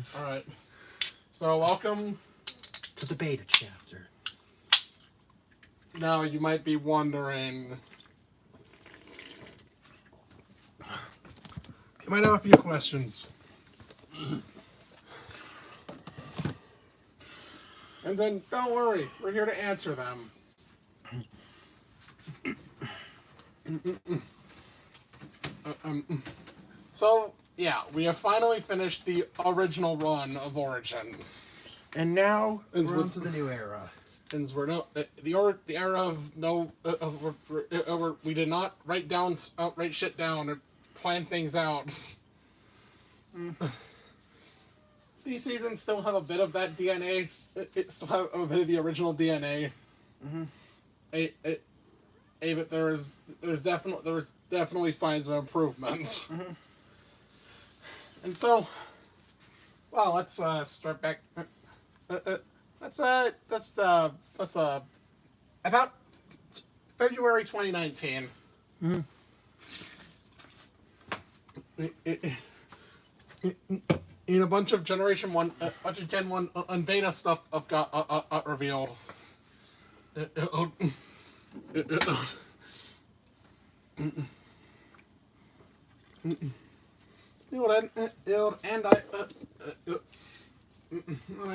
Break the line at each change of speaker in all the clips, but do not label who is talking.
live.
Alright. So, welcome
to the beta chapter.
Now, you might be wondering... You might have a few questions. And then, don't worry, we're here to answer them. So, yeah, we have finally finished the original run of Origins.
And now, we're on to the new era.
And we're the era of no, we did not write shit down or plan things out. These seasons still have a bit of that DNA. It still have a bit of the original DNA. But there was definitely signs of improvement. And so, well, let's start back. That's about February 2019. In a bunch of Generation 1, bunch of Gen 1 and beta stuff got revealed. I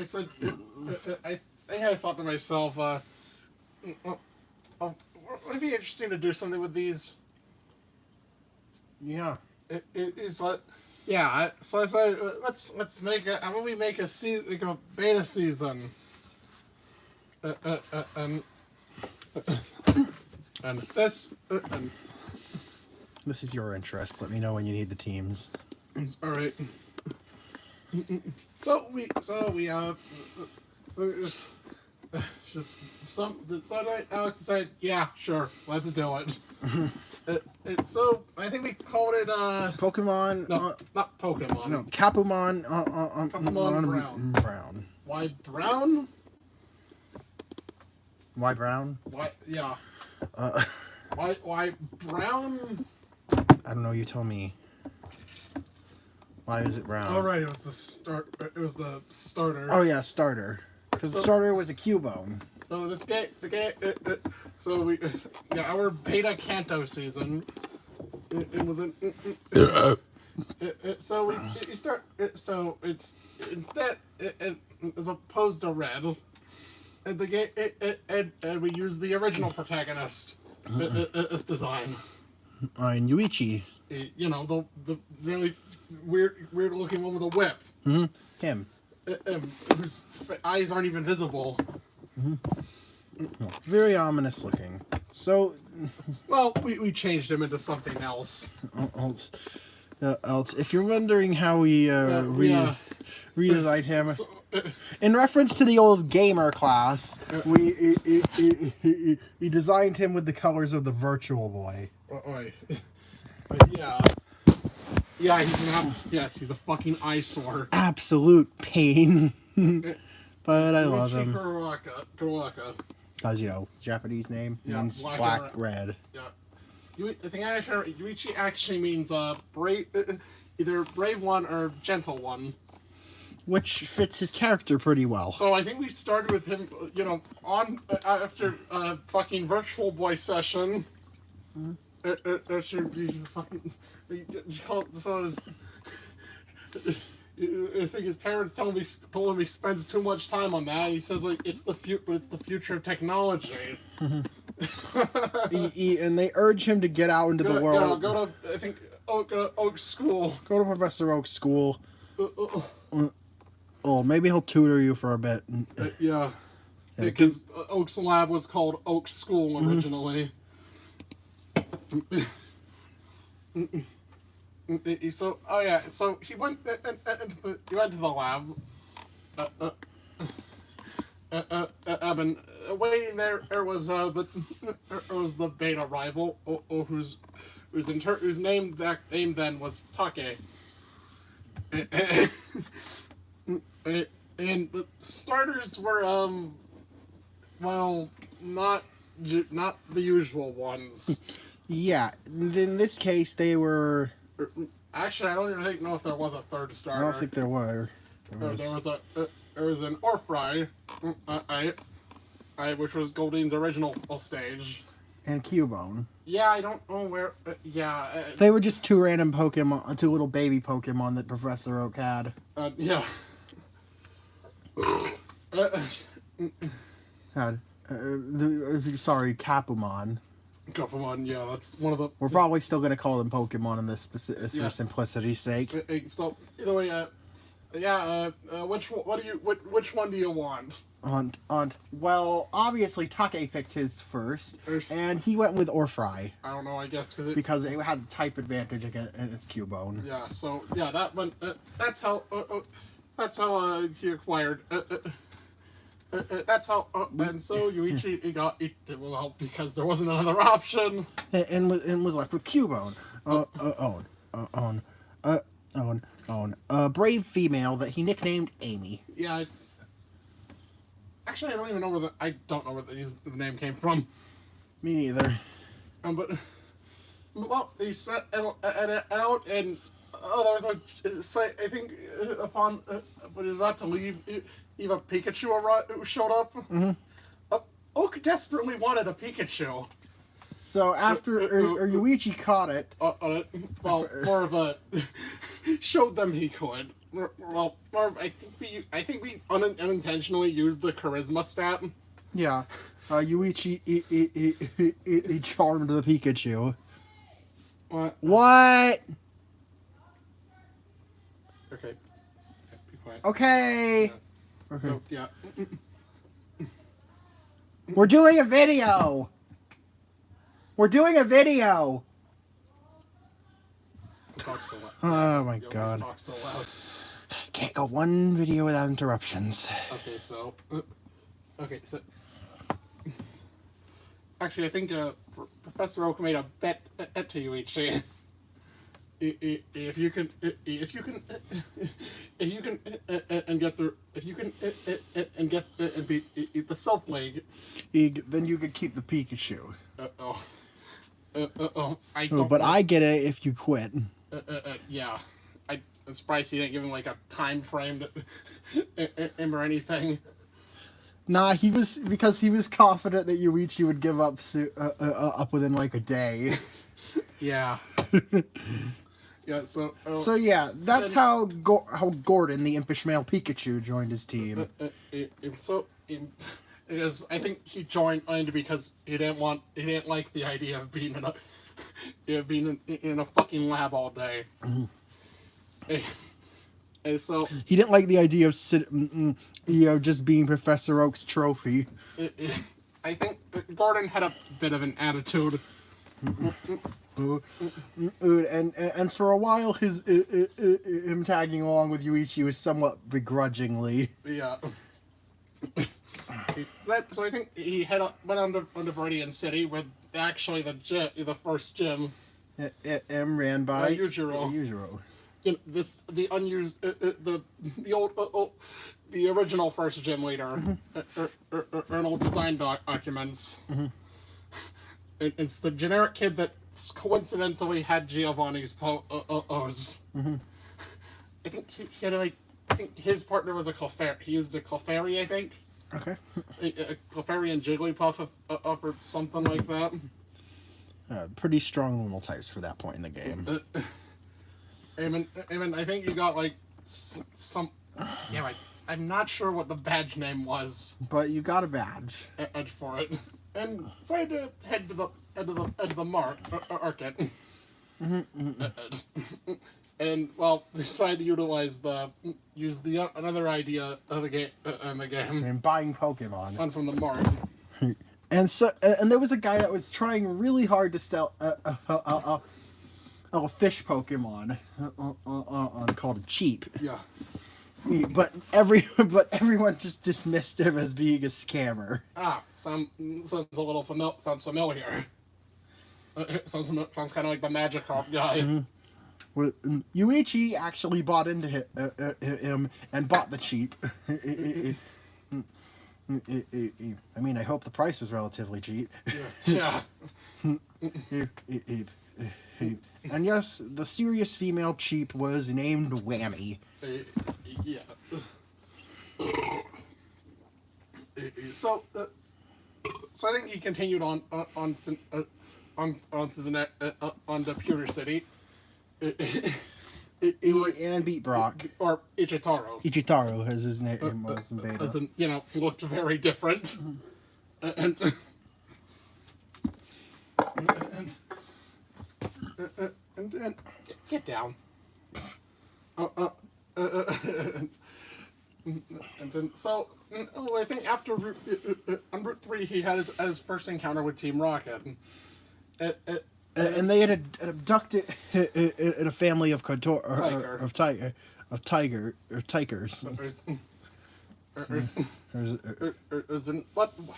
said, I think I thought to myself, would it be interesting to do something with these?
Yeah.
It is like, yeah. So I said, let's make a. How about we make a season, like a beta season? And this.
This is your interest. Let me know when you need the teams.
All right. So Alex decided, yeah, sure, let's do it. So I think we called it
Pokemon.
No, not Pokemon.
No, Capumon.
Capumon
Brown.
Why brown?
Why brown?
Why? Yeah. Why brown?
I don't know. You tell me. Why is it brown?
Oh right, it was the start. It was the starter.
Oh yeah, starter. Because the starter was a Cubone.
So this game, so we, our beta Kanto season. It was an. So you start. So it's instead, as opposed to red, and the game, and we use the original protagonist as design.
And Yuichi.
You know, the really weird looking one with a whip.
Him.
Whose eyes aren't even visible.
Very ominous looking. So,
well, we changed him into something else.
Else, if you're wondering how we redesigned him, in reference to the old gamer class, we designed him with the colors of the Virtual Boy.
Yeah, he's a fucking eyesore.
Absolute pain. But I love him.
Kuraka.
Because, you know, Japanese name means black, red.
Yeah. I think Yuichi actually means brave, either brave one or gentle one.
Which fits his character pretty well.
So I think we started with him, you know, on after fucking Virtual Boy session. I think his parents told him he spends too much time on that. He says like it's the future of technology.
And they urge him to get out into the world.
Go to Oak School.
Go to Professor Oak's school. Oh, maybe he'll tutor you for a bit.
Yeah, because Oak's lab was called Oak School originally. So he went to the lab. Waiting there was the beta rival, whose name then was Take. And the starters were well, not the usual ones.
Yeah, in this case they were.
Actually, I don't even know if there was a third starter.
I don't think there were.
there was an Orfry, which was Goldine's original stage.
And Cubone.
Yeah, I don't know where.
They were just two random Pokemon, two little baby Pokemon that Professor Oak had.
Yeah.
Sorry, Capumon.
Capumon, yeah, that's one of the.
We're probably still gonna call them Pokemon in this for simplicity's sake.
So either way, which one do you want?
Well, obviously Take picked his first, and he went with Orfry.
I don't know, I guess
because it had the type advantage against Cubone.
Yeah, so yeah, that one. That's how he acquired. That's how, and so Yuichi got it. Well, because there wasn't another option,
and was left with Cubone. A brave female that he nicknamed Amy.
Yeah. Actually, I don't know where the name came from.
Me neither.
But well, he set it out, and there was I think upon when he was about to leave, even Pikachu showed up.
Mm-hmm.
Oak desperately wanted a Pikachu.
So after Yuichi caught it,
well, more of a showed them he could. Well, I think we unintentionally used the charisma stat.
Yeah, Yuichi he charmed the Pikachu. What?
Okay. Be quiet.
Okay.
Yeah. So yeah.
We're doing a video. We're doing a video.
Talk so loud.
Oh my god.
Talk so loud.
Can't go one video without interruptions.
Okay, so actually, I think Professor Oak made a bet to Yuichi. If you can beat the Self League,
then you could keep the Pikachu.
I don't.
But I get it if you quit.
Yeah, I'm surprised he didn't give him like a time frame or anything.
Nah, he was confident that Yuichi would give up within like a day.
Yeah. Yeah. So
yeah, that's how Gordon, the impish male Pikachu, joined his team.
Because I think he joined because he didn't like the idea of being in a fucking lab all day.
Mm-hmm.
And so
he didn't like the idea of just being Professor Oak's trophy.
I think Gordon had a bit of an attitude.
And for a while, him tagging along with Yuichi was somewhat begrudgingly.
Yeah. So I think he went on to Viridian City with actually the first gym.
Ran by
Yujiro. The unused the original first gym leader. Arnold design documents.
Mm-hmm.
It's the generic kid that coincidentally had Giovanni's pose.
Mm-hmm.
I think he had I think his partner was a Clefairy. He used a Clefairy, I think.
Okay.
A Clefairy and Jigglypuff or something like that.
Pretty strong normal types for that point in the game.
I think you got like some. Yeah, I'm not sure what the badge name was.
But you got a badge.
Edge for it, and decided to head to the market.
Mm-hmm.
And well, decided to use another idea of the game in the game.
And buying Pokemon.
One from the mart.
And there was a guy that was trying really hard to sell a fish Pokemon called Cheap.
Yeah.
But everyone just dismissed him as being a scammer.
Sounds familiar. Sounds kind of like the Magikarp guy.
Mm-hmm. Well, Yuichi actually bought into him and bought the Cheap. I mean, I hope the price was relatively cheap.
Yeah.
And yes, the serious female Cheap was named Whammy.
Yeah. So I think he continued on to the on the Pewter City.
And beat Brock.
Or Ichitaro.
Ichitaro, as his name was in beta.
As in, you know, he looked very different. And get down. And then, so, I think after on Route 3, he had his first encounter with Team Rocket.
And they had abducted in a family of tigers.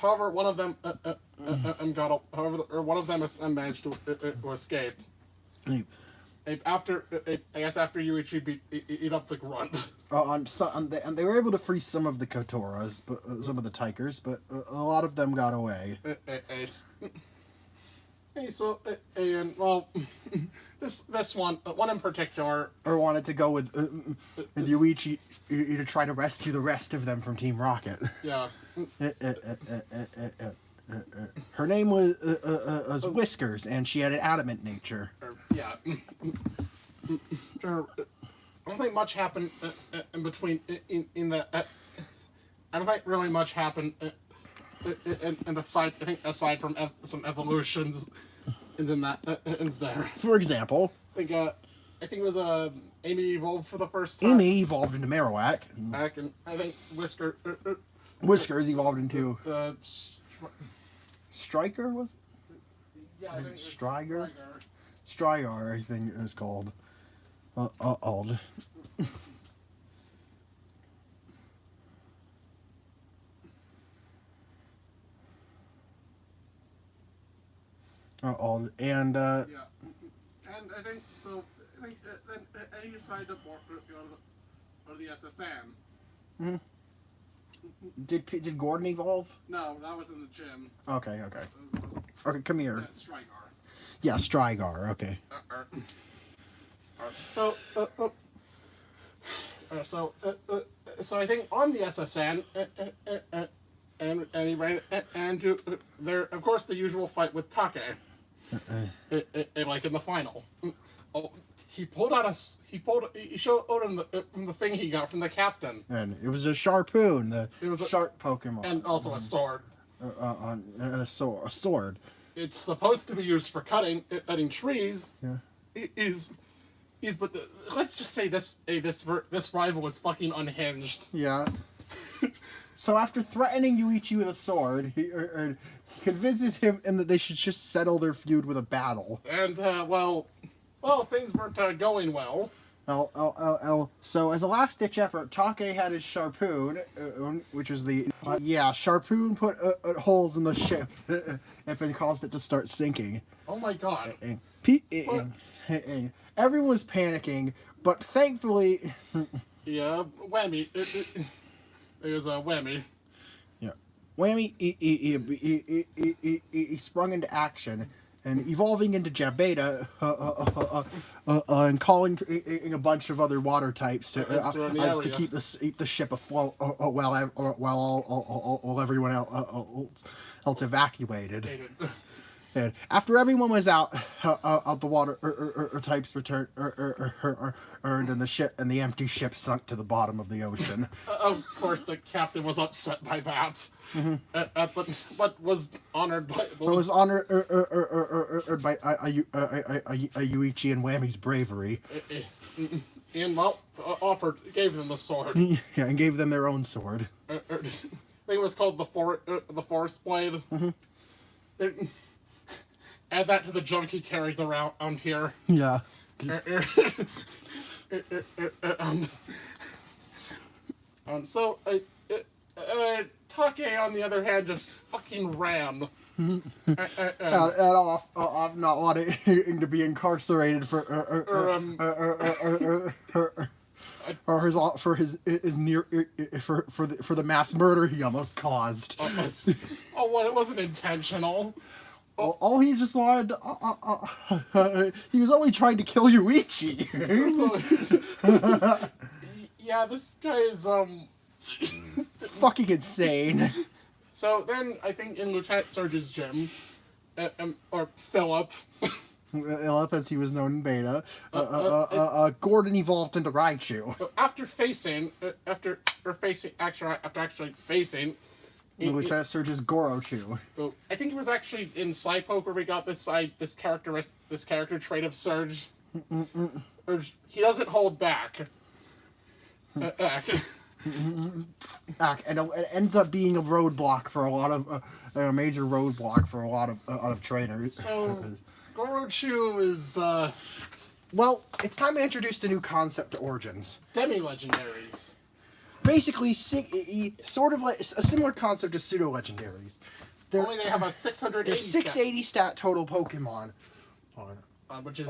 However, one of them one of them managed to escape. After Yuichi eat up the grunt.
And they were able to free some of the Kotoras, but some of the tigers, but a lot of them got away.
So, well, this one in particular,
or wanted to go with Yuichi to try to rescue the rest of them from Team Rocket.
Yeah.
Her name was Whiskers, and she had an adamant nature.
Yeah. I don't think much happened in between. In the, I don't think really much happened. And aside from some evolutions, and then that ends there.
For example,
I think it was Amy evolved for the first time.
Amy evolved into Marowak.
And I think
Whiskers evolved into Striker, was it?
Yeah, I think
Striger. Strigar, I think it was called. Odd. Odd. And
yeah, and I think so. I think then he decided to go to the SSN.
Mm-hmm. Did Gordon evolve?
No, that was in the gym.
Okay. Okay, come here.
Strigar.
Yeah, Strigar. Okay.
So I think on the SSN, and he ran into there. Of course, the usual fight with Take. Like in the final. Oh, he showed him the thing he got from the captain.
And it was a Sharpoon, the shark Pokemon,
and also a sword.
A sword.
It's supposed to be used for cutting trees.
Yeah.
But let's just say this rival was fucking unhinged.
Yeah. So after threatening Yuichi with a sword, he convinces him that they should just settle their feud with a battle.
And well, things weren't going well.
So as a last-ditch effort, Take had his Sharpoon, which was the Sharpoon put holes in the ship and caused it to start sinking.
Oh my god!
Everyone was panicking, but thankfully,
yeah, Whammy. It was a Whammy.
Yeah, Whammy. He sprung into action. And evolving into Jabeta, and calling a bunch of other water types to keep the ship afloat while everyone else evacuated. And after everyone was out, the water types returned, and the ship and the empty ship sunk to the bottom of the ocean.
Of course, the captain was upset by that.
Mm-hmm.
But was honored by.
Was honored by Yuichi and Whammy's bravery.
And gave them the sword.
Yeah, and gave them their own sword.
I think it was called the Force Blade.
Mm-hmm.
Add that to the junk he carries around here.
Yeah.
So Take, on the other hand, just fucking ran.
Off not wanting to be incarcerated for the mass murder he almost caused.
It wasn't intentional.
All he just wanted he was only trying to kill Yuichi.
yeah, this guy is
fucking insane.
So then I think in Lieutenant Surge's gym, or Philip.
Philip, as he was known in beta, Gordon evolved into Raichu.
After actually facing.
Lieutenant Surge's Gorochu.
I think it was actually in Psypoke where we got this character trait of Surge. He doesn't hold back.
And it ends up being a roadblock for a lot of a major roadblock for a lot of trainers.
So Gorochu is
well, it's time to introduce the new concept to Origins.
Demi Legendaries.
Basically, sort of like a similar concept to pseudo legendaries.
Only they have a 680.
They're 680 stat total Pokemon,
which is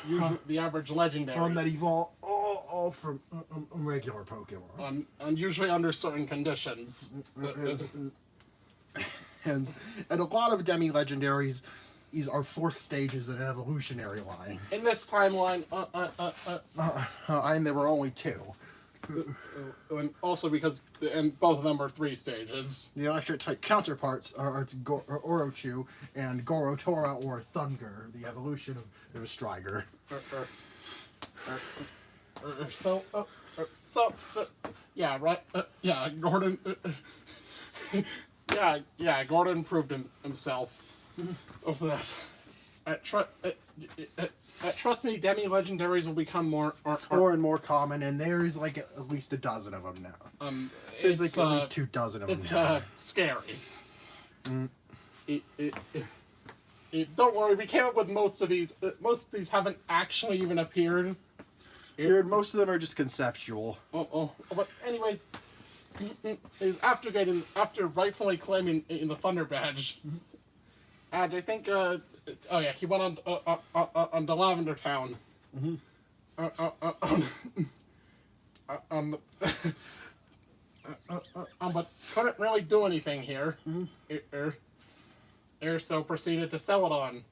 usually the average legendary.
That evolve all from regular Pokemon.
Usually under certain conditions.
And a lot of Demi Legendaries, these are fourth stages in an evolutionary line.
In this timeline,
and there were only two.
And also because, and both of them are 3 stages.
The electric type counterparts are Orochu and Gorotora or Thunder, the evolution of a Striger.
Yeah, right. Yeah, Gordon. Gordon proved himself of that. Trust me, Demi Legendaries will become more
and more common, and there's like at least a dozen of them now. There's like at least 2 dozen of them now.
It's scary. Don't worry, we came up with most of these. Most of these haven't actually even appeared.
Most of them are just conceptual.
But anyways, is after rightfully claiming in the Thunder Badge, and I think he went on to Lavender Town. But couldn't really do anything here. So proceeded to sell it on.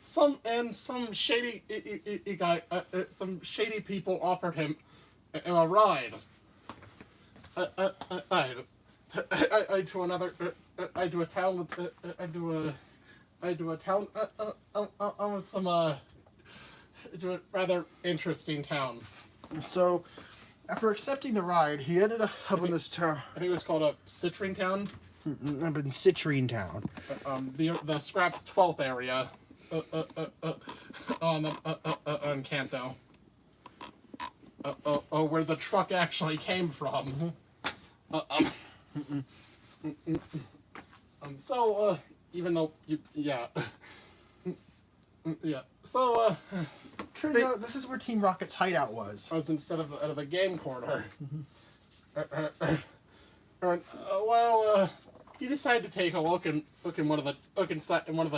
Some shady people offered him a ride. I do a town with some to a rather interesting town.
So, after accepting the ride, he ended up in this town.
I think it was called a Citrine Town.
In Citrine Town.
The Scraps 12th area. On Kanto. Where the truck actually came from. Even though so
turns out this is where Team Rocket's hideout was.
Instead of the game corner. He decided to take a look in one of the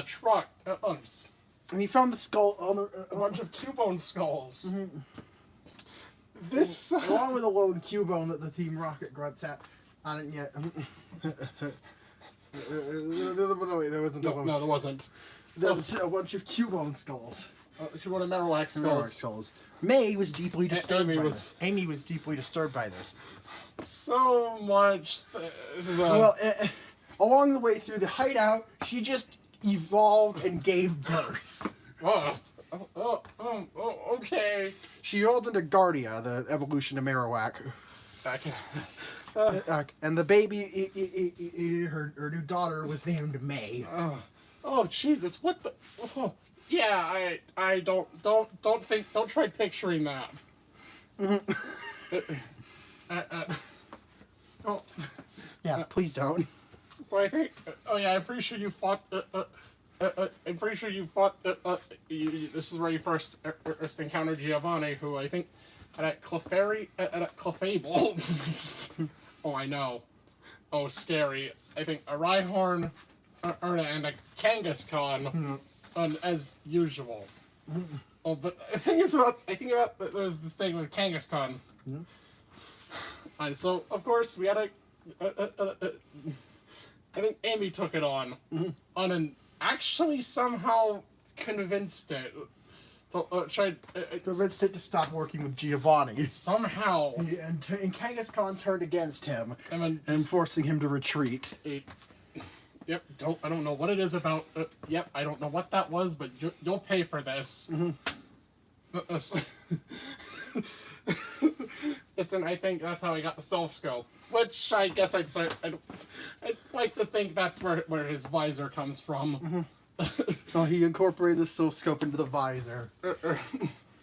trucks.
And he found the skull on
a bunch of Cubone skulls.
This along with a lone Cubone that the Team Rocket grunts at on it yet. Wait, there wasn't.
No, there wasn't.
There was a bunch of Cubone skulls.
Cubone and Marowak skulls.
May was deeply disturbed
by
this. Amy was deeply disturbed by this.
So much.
Along the way through the hideout, she just evolved and gave birth.
Okay.
She evolved into Guardia, the evolution of Marowak. And the baby, her new daughter was named May.
Oh Jesus! What the? Oh, yeah, I don't try picturing that.
Yeah, please don't.
So I think. I'm pretty sure you fought. I'm pretty sure you fought. This is where you first encountered Giovanni, who I think at Clefable. Oh, I know. Oh, scary. I think a Rhyhorn, and a Kangaskhan, as usual. Oh, but the thing is there's the thing with Kangaskhan. And so, of course, we had I think Amy took it on, and actually somehow convinced it tried
convinced it to stop working with Giovanni.
somehow.
And Kangaskhan turned against him,
and
forcing him to retreat.
Yep, I don't know what it is about. Yep, I don't know what that was, but you'll pay for this. Listen, I think that's how he got the Self Scope, which I guess I'd like to think that's where his visor comes from.
Oh, he incorporated the Self Scope into the visor.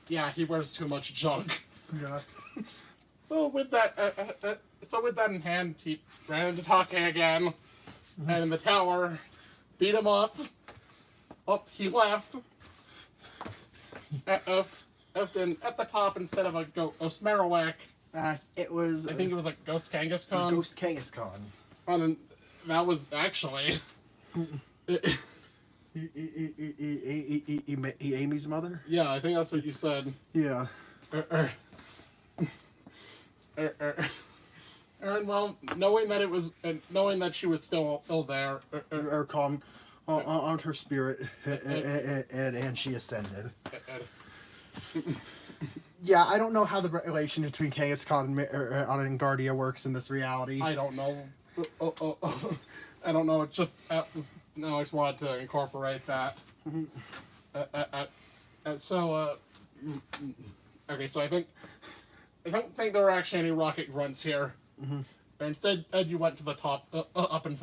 Yeah, he wears too much junk.
Yeah.
So with that in hand, he ran into Take again, and in the tower, beat him up. He left. At the top, instead of a Ghost Marowak,
it was.
I think it was like Ghost Kangaskhan.
Ghost Kangaskhan.
And that was actually.
Amy's mother?
Yeah, I think that's what you said.
Yeah.
And well, knowing that she was still there,
calm on her spirit, and she ascended. Yeah, I don't know how the relation between Kangaskhan and Guardia works in this reality.
I don't know. I don't know. It's just no, I just wanted to incorporate that. Okay, so I don't think there were actually any rocket grunts here. Instead, you went to the top, up and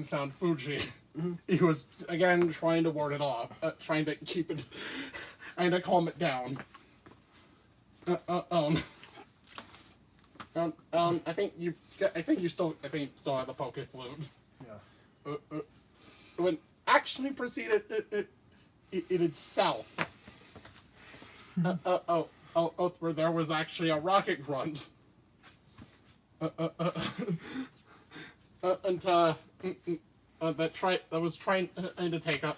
found Fuji. He was again trying to ward it off, trying to keep it, trying to calm it down. I think you still have the Poke Flute.
Yeah.
When actually proceeded it south. Where there was actually a rocket grunt. That was trying to take up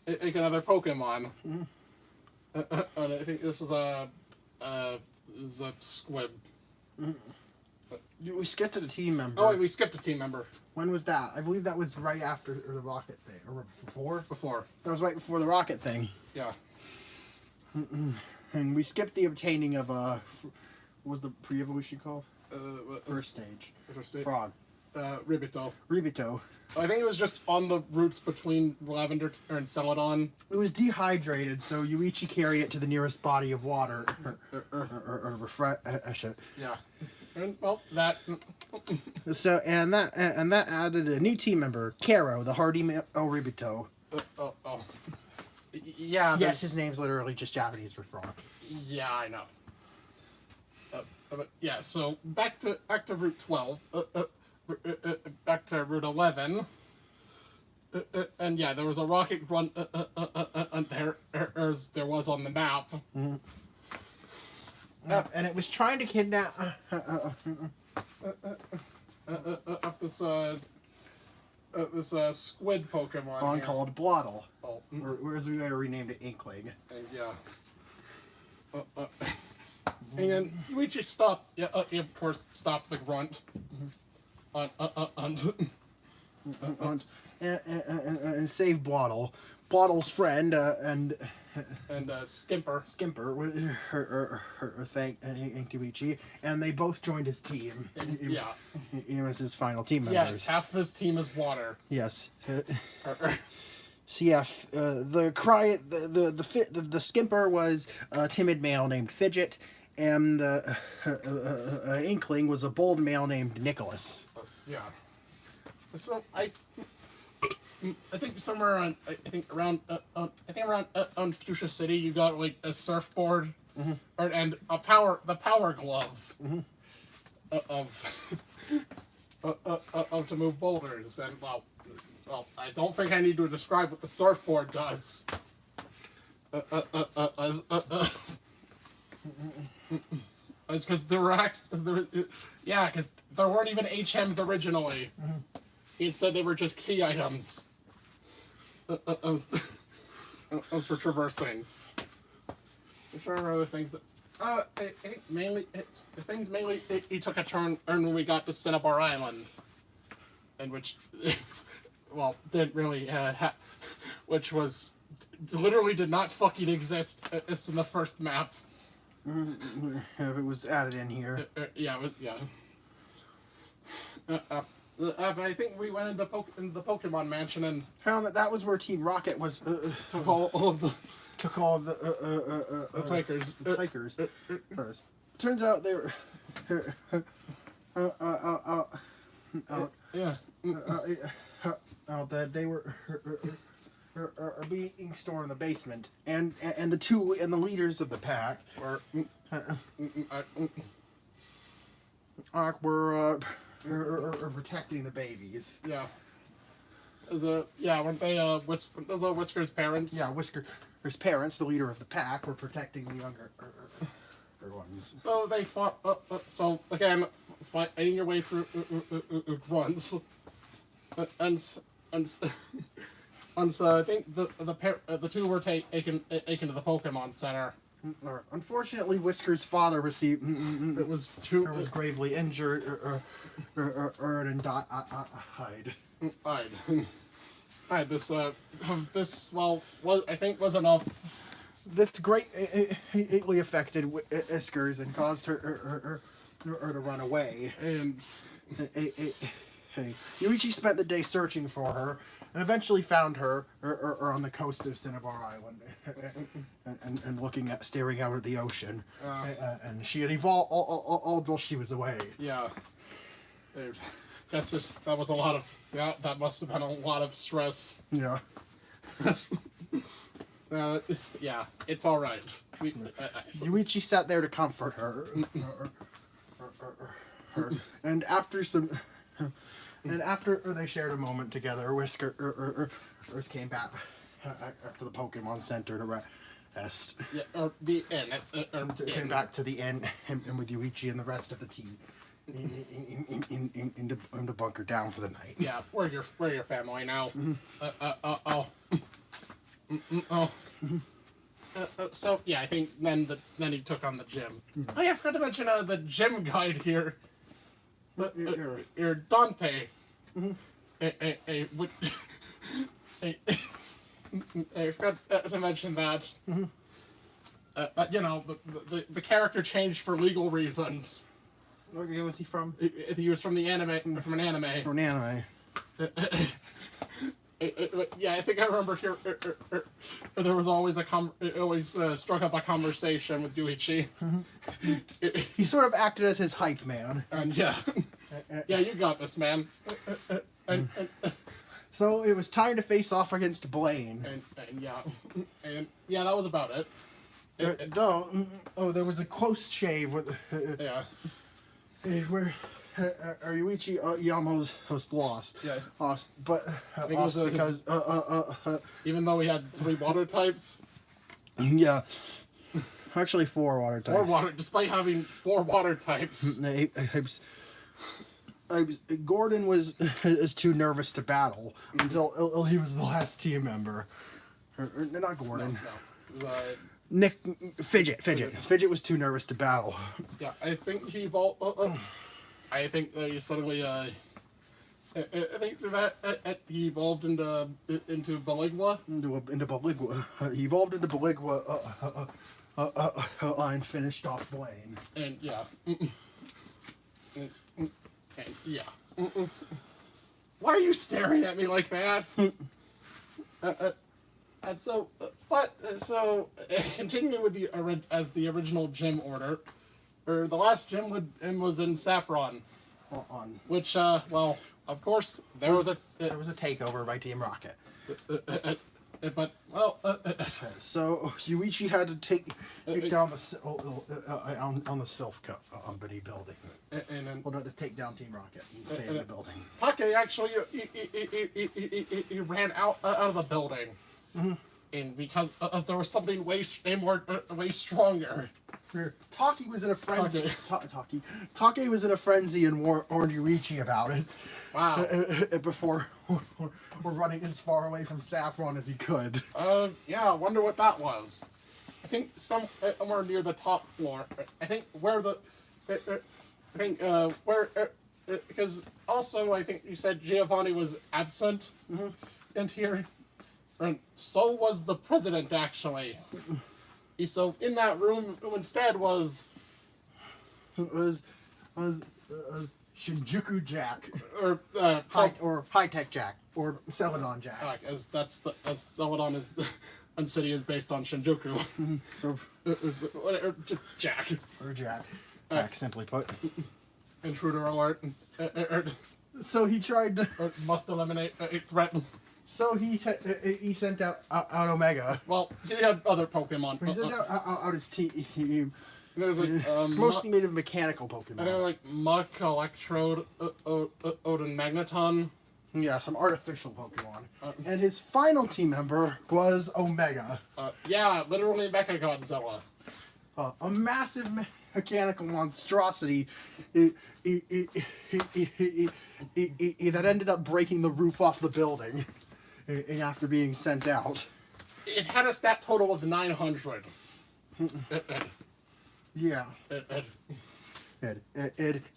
another Pokemon. And I think this was a squib.
We skipped to the team member.
Oh, wait, we skipped a team member.
When was that? I believe that was right after the rocket thing, or before.
Before.
That was right before the rocket thing.
Yeah.
And we skipped the obtaining of what was the pre-evolution called? First stage.
First stage.
Frog.
Ribito.
I
think it was just on the routes between Lavender and Celadon.
It was dehydrated, so Yuichi carried it to the nearest body of water. Or refresh it.
Yeah. And, well, that...
So, and that added a new team member, Karo, the hardy Ribito.
Yeah.
Yes, his name's literally just Japanese for frog.
Yeah, I know. But yeah, so back to Route 12. Back to Route 11. And yeah, there was a rocket run as there was on the map.
And it was trying to kidnap
this squid Pokemon
called Blottle.
Oh.
Or as we renamed it, Inkling.
And yeah. And then Yuichi stopped. Yeah, he of course stopped the grunt.
And saved Blottle. Blottle's friend and
Skimper
thanked Yuichi, and they both joined his team.
Yeah,
he was his final team members.
Yes, half of his team is water.
Yes. So yeah, the Skimper was a timid male named Fidget, and the Inkling was a bold male named Nicholas.
Yeah. So I think somewhere around around Fuchsia City you got like a surfboard and the power glove of to move boulders, and well, I don't think I need to describe what the surfboard does. It's because because there weren't even HMs originally. Instead, they were just key items. As for traversing. I'm sure there are other things that. I think mainly he took a turn when we got to Cinnabar Island, and which, well, didn't really which was literally did not fucking exist. It's in the first map.
It was added in here.
Yeah, it was, yeah. But I think we went into the Pokemon Mansion and
found that was where Team Rocket was.
took all of the
Quakers. First. Turns out they were.
Yeah.
That they were being stored in the basement, and the leaders of the pack were protecting the babies.
Yeah. Weren't they those are Whisker's parents?
Yeah, Whisker's parents, the leader of the pack, were protecting the younger ones.
So they fought. So again, fighting your way through runs, and so I think the two were taken to the Pokemon Center.
Unfortunately, Whisker's father received.
It was
gravely injured and died.
This I think was enough.
This greatly affected Whiskers and caused her to run away.
And
Yuichi spent the day searching for her and eventually found her on the coast of Cinnabar Island and staring out at the ocean. And she had evolved while she was away.
Yeah. That was a lot of. Yeah, that must have been a lot of stress.
Yeah.
Yeah, it's all right.
Yuichi sat there to comfort her, and after they shared a moment together, Whisker came back to the Pokemon Center to rest.
Yeah, or the inn.
Came back to the inn and with Yuichi and the rest of the team into bunker down for the night.
Yeah, we're your family now. So yeah, I think then he took on the gym. Oh yeah, I forgot to mention the gym guide here. Dante. I forgot to mention that. The character changed for legal reasons.
Where was he from?
He was from the anime. From an anime.
From an anime.
Yeah, I think I remember here. There was always struck up a conversation with Yuichi.
He sort of acted as his hype man.
And yeah, you got this, man.
So it was time to face off against Blaine.
And that was about it.
There was a close shave with.
Yeah.
Where Yuichi he almost lost.
Yeah.
Lost, but lost because
even though he had 3 water types.
Yeah. Actually, 4 water types.
Despite having 4 water types.
Gordon is too nervous to battle until he was the last team member. Not Gordon.
No.
Nick Fidget was too nervous to battle.
Yeah, I think he evolved. I think that he suddenly. I think that he evolved into Beligua.
Into Beligua. He evolved into Beligua and finished off Blaine.
And yeah. And yeah. Why are you staring at me like that? And so, continuing with the original gym order, the last gym was in Saffron, which of course there was a
takeover by Team Rocket.
So
Yuichi had to take down on the Sylph Company building. To take down Team Rocket and save the building.
Take actually he ran out of the building.
Mm-hmm.
And because there was something way stronger.
Taki was in a frenzy. Taki was in a frenzy and warned Yuichi about it.
Wow.
Before we're running as far away from Saffron as he could.
Yeah, I wonder what that was. I think somewhere near the top floor. I think where because also I think you said Giovanni was absent in here. And so was the president, actually. So in that room, who instead was
Shinjuku Jack,
or
High Tech Jack, or Celadon Jack.
as Celadon is, and city is based on Shinjuku.
So,
Or just Jack.
or Jack, Jack simply put.
Intruder alert.
So he tried to.
Must eliminate a threat.
So he sent out Omega.
Well, he had other Pokemon.
He sent out his team.
There's like
Mostly made of mechanical Pokemon.
And then like Muck, Electrode, Odin, Magneton.
Yeah, some artificial Pokemon. And his final team member was Omega.
Yeah, literally Mecha Godzilla.
A massive mechanical monstrosity that ended up breaking the roof off the building after being sent out.
It had a stat total of 900.
Yeah. And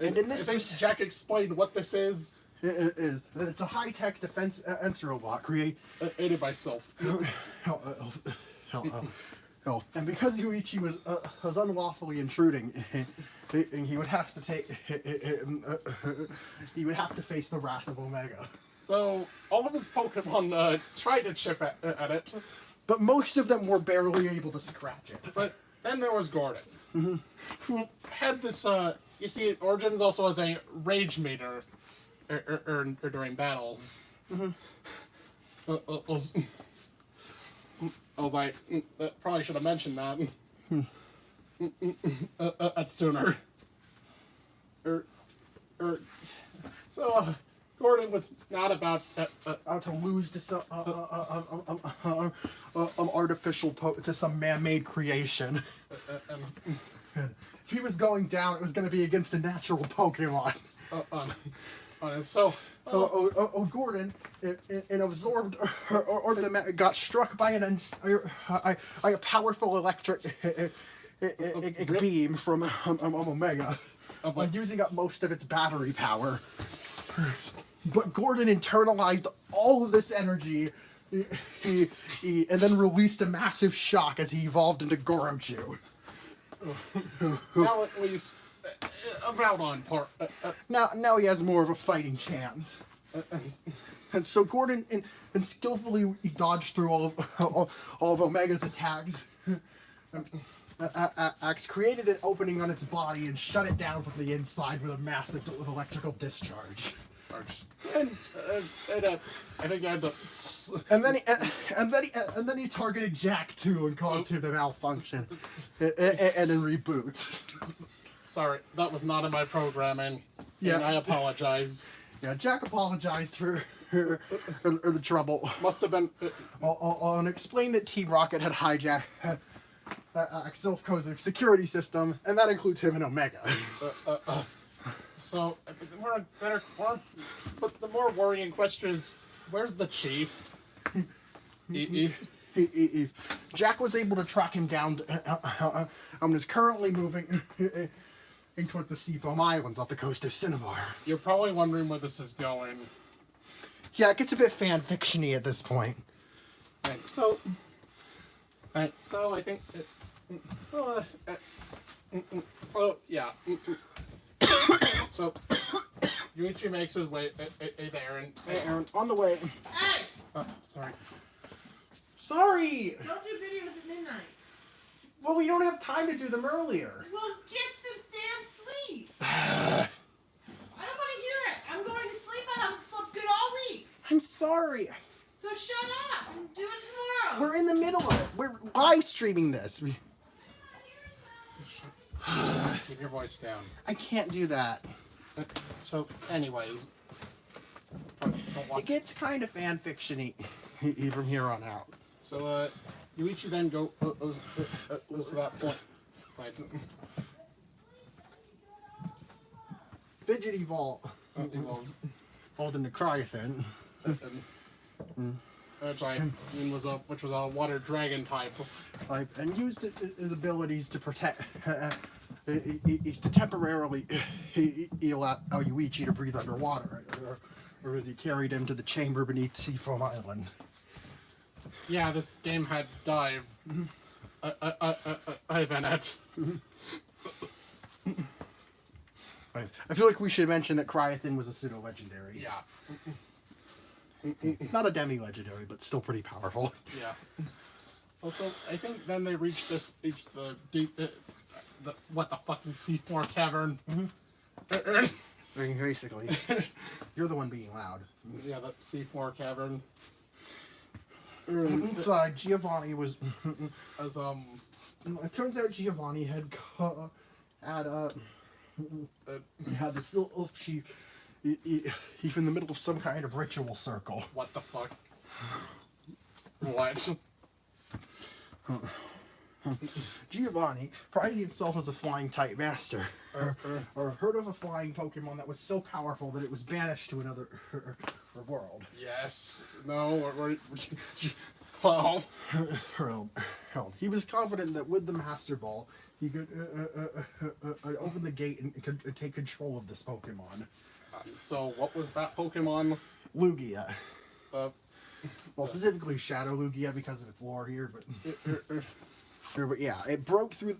in this,
I think Jack explained what this is.
It's a high-tech defense robot
created by Sylph.
And because Yuichi was unlawfully intruding, he would have to face the wrath of Omega.
So all of his Pokemon tried to chip at it,
but most of them were barely able to scratch it.
But then there was Gordon, who had this. You see, Origins also has a rage meter during battles. I was like, probably should have mentioned that. That's sooner. So Gordon was not about
to lose to some artificial to some man-made creation. If he was going down, it was going to be against a natural Pokemon. Gordon, in absorbed or got struck by a powerful electric beam from Omega, using up most of its battery power. But Gordon internalized all of this energy, and then released a massive shock as he evolved into Gorochu.
Now at least about on par.
Now he has more of a fighting chance. And so Gordon and skillfully he dodged through all of Omega's attacks. Axe created an opening on its body and shut it down from the inside with a massive electrical discharge.
And I think I had to.
And then he targeted Jack too and caused him to malfunction, and then reboot.
Sorry, that was not in my programming.
Yeah,
and I apologize.
Yeah, Jack apologized for the trouble.
Must have been.
And explained that Team Rocket had hijacked Silphco's security system, and that includes him and Omega.
So, but the more worrying question is, where's the chief?
Jack was able to track him down and is currently moving toward the Seafoam Islands off the coast of Cinnabar.
You're probably wondering where this is going.
Yeah, it gets a bit fan-fiction-y at this point.
Right, so I think... so, yeah. So, Yuichi makes his way there, and...
Hey, Aaron, on the way.
Hey!
Sorry.
Sorry!
Don't do videos at midnight.
Well, we don't have time to do them earlier.
Well, get some damn sleep. I don't want to hear it. I'm going to sleep. I haven't slept good all week.
I'm sorry.
So shut up and do it tomorrow.
We're in the middle of it. We're live streaming this.
Keep your voice down.
I can't do that.
So, anyways.
It gets kind of fan-fiction-y from here on out.
So, Yuichi then goes to that point. Right.
Fidget evolved into Cryothen.
Which was a water dragon type.
And used his abilities to protect. He's to temporarily allow Yuichi to breathe underwater, or as he carried him to the chamber beneath Seafoam Island.
Yeah, this game had dive. I've in it.
I feel like we should mention that Cryothen was a pseudo-legendary.
Yeah.
Not a Demi Legendary, but still pretty powerful.
Yeah. Also, I think then they reached the deep, the fucking C4 cavern.
Basically, you're the one being loud.
Yeah, the C4 cavern.
Inside, Giovanni was.
As
It turns out Giovanni had this little sheep. He's in the middle of some kind of ritual circle.
what the fuck? What?
Giovanni prided himself as a flying type master, or heard of a flying Pokemon that was so powerful that it was banished to another world.
Yes. No. Well.
He was confident that with the Master Ball, he could open the gate and could take control of this Pokemon.
So what was that Pokemon?
Lugia.
Uh,
Well, specifically Shadow Lugia because of its lore here, but yeah, it broke through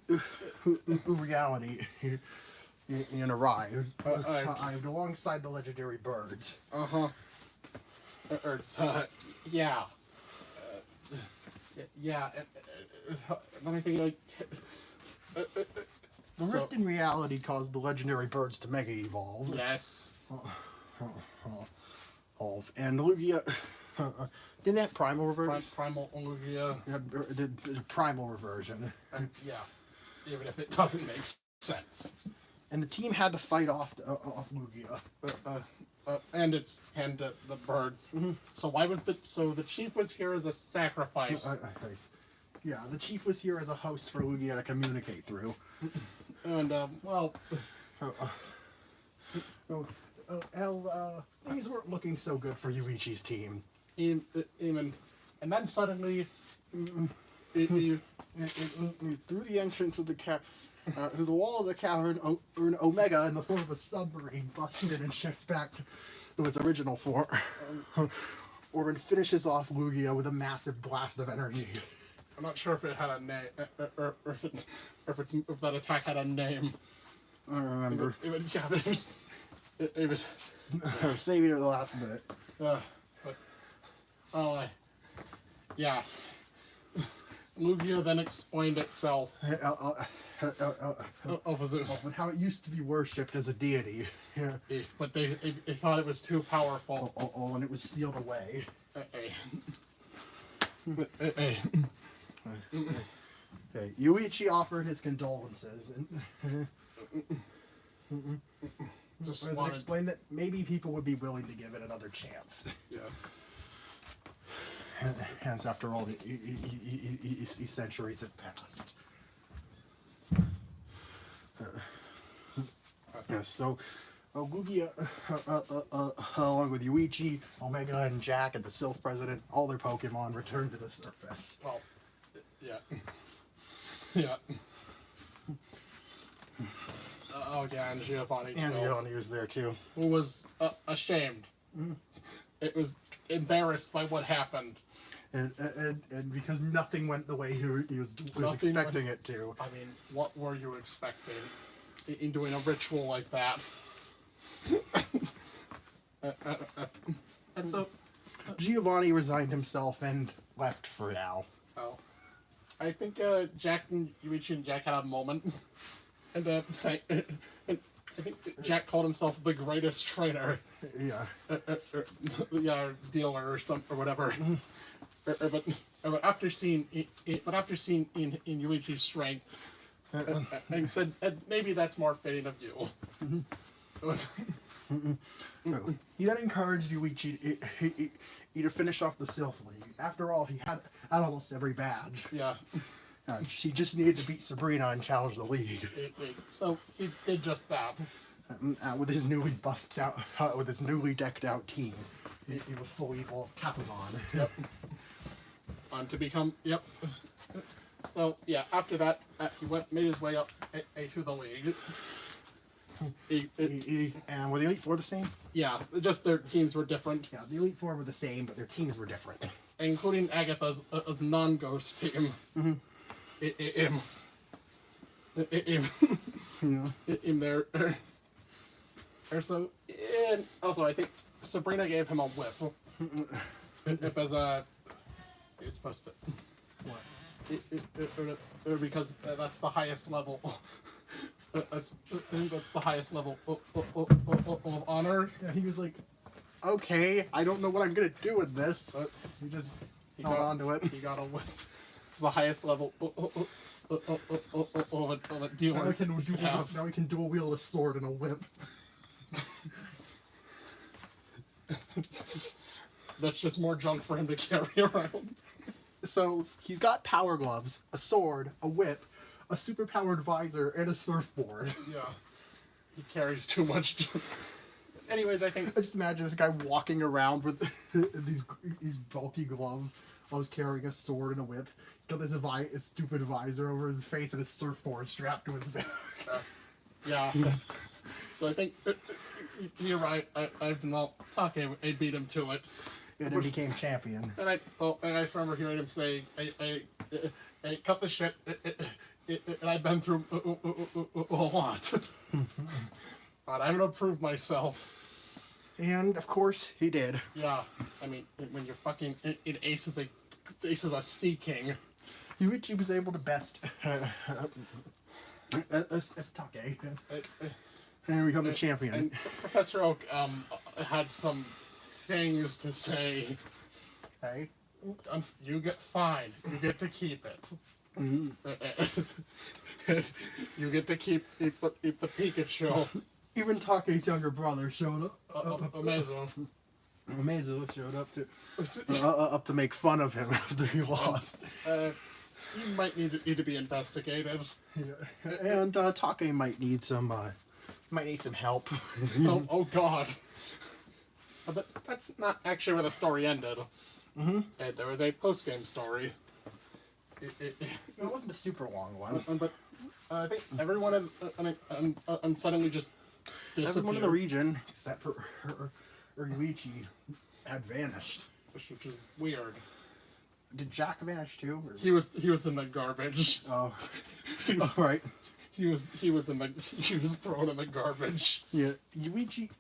reality and arrived alongside the legendary birds.
Yeah. Yeah. Let me think. Like.
The rift in reality caused the legendary birds to mega evolve.
Yes.
And Lugia didn't have primal reversion.
Primal Lugia.
Did primal reversion.
Yeah. Even if it doesn't make sense.
And the team had to fight off Lugia.
And the birds. So why was the chief was here as a sacrifice?
Yeah, the chief was here as a host for Lugia to communicate through.
And
things weren't looking so good for Yuichi's team.
Even, and then suddenly,
Through the entrance of the through the wall of the cavern, an Omega in the form of a submarine busted in and shifts back to its original form. Orban finishes off Lugia with a massive blast of energy.
I'm not sure if it had a name, or if that attack had a name.
I don't remember.
It was
Saving it to the last minute.
Yeah. Lugia then explained itself
Of how it used to be worshipped as a deity. Yeah.
But they thought it was too powerful.
And it was sealed away. Okay, Yuichi offered his condolences and
Just
explained that maybe people would be willing to give it another chance.
Yeah.
Hence, after all, the centuries have passed. Yes, so Lugia, along with Yuichi, Omega, and Jack, and the Sylph President, all their Pokemon returned to the surface.
Well, yeah. Yeah. Oh yeah, and Giovanni too.
And Giovanni was there too.
Who was ashamed. It was embarrassed by what happened.
And because nothing went the way he was expecting it to.
I mean, what were you expecting in doing a ritual like that? And so
Giovanni resigned himself and left for now.
Oh, I think Jack and Yuichi and Jack had a moment, and and I think Jack called himself the greatest trainer.
Yeah.
Yeah, dealer or whatever. But after seeing in Yuichi's strength, I said maybe that's more fitting of you.
He then encouraged Yuichi to finish off the Sylph League. After all, he had almost every badge.
Yeah.
She just needed to beat Sabrina and challenge the league.
So he did just that.
With his newly buffed out, with his newly decked out team, he was fully evolved Capamon.
Yep. To become, yep. So yeah, after that, he made his way up to the league.
And were the Elite Four the same?
Yeah, just their teams were different.
Yeah, the Elite Four were the same, but their teams were different.
including Agatha's as non-ghost team. In there. So, and also I think Sabrina gave him a whip. If as a, you're supposed to. What? Because that's the highest level. That's the highest level of honor.
Yeah, he was like, okay, I don't know what I'm gonna do with this. He held on to it.
He got a whip. It's the highest level of a dealer.
Now we can dual wield a sword and a whip.
That's just more junk for him to carry around.
So he's got power gloves, a sword, a whip, a super-powered visor, and a surfboard.
Yeah. He carries too much junk. Anyways, I think...
I just imagine this guy walking around with these bulky gloves while he's carrying a sword and a whip. He's got this stupid visor over his face and a surfboard strapped to his back.
Yeah. So I think you're right. I've been Take beat him to it.
And then became champion.
And I remember hearing him say, "I cut the shit." And I've been through a lot. But I'm gonna prove myself.
And of course he did.
Yeah. I mean, when you're fucking Ace is a Sea King.
Yuichi was able to best Take. And become the champion.
And Professor Oak had some things to say.
Hey?
You get fine. You get to keep it. You get to keep the Pikachu.
Even Take's younger brother showed up.
Amazing.
Amazo showed up to make fun of him after he lost.
You might need to be investigated.
Yeah. And Take might need some help.
Oh God. But that's not actually where the story ended. There was a post-game story.
It wasn't a super long one.
But I think everyone and suddenly just disappeared.
Everyone in the region, except for Yuichi, had vanished.
Which is weird.
Did Jack vanish too? Or?
He was in the garbage.
Oh, all right.
He was thrown in the garbage.
Yeah, Yuichi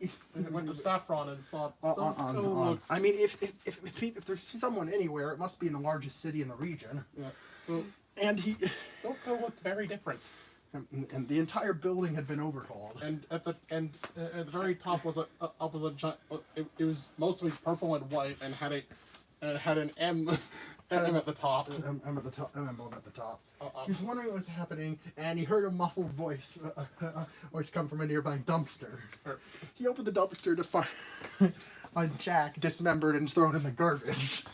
went to Saffron and saw.
I mean, if there's someone anywhere, it must be in the largest city in the region.
Yeah. So.
And
Silco looked very different.
And the entire building had been overhauled.
And at the very top was a giant. It was mostly purple and white and had an M. M at the top.
M at the top. M emblem at the top. He was wondering what was happening, and he heard a muffled voice come from a nearby dumpster. He opened the dumpster to find a Jack dismembered and thrown in the garbage.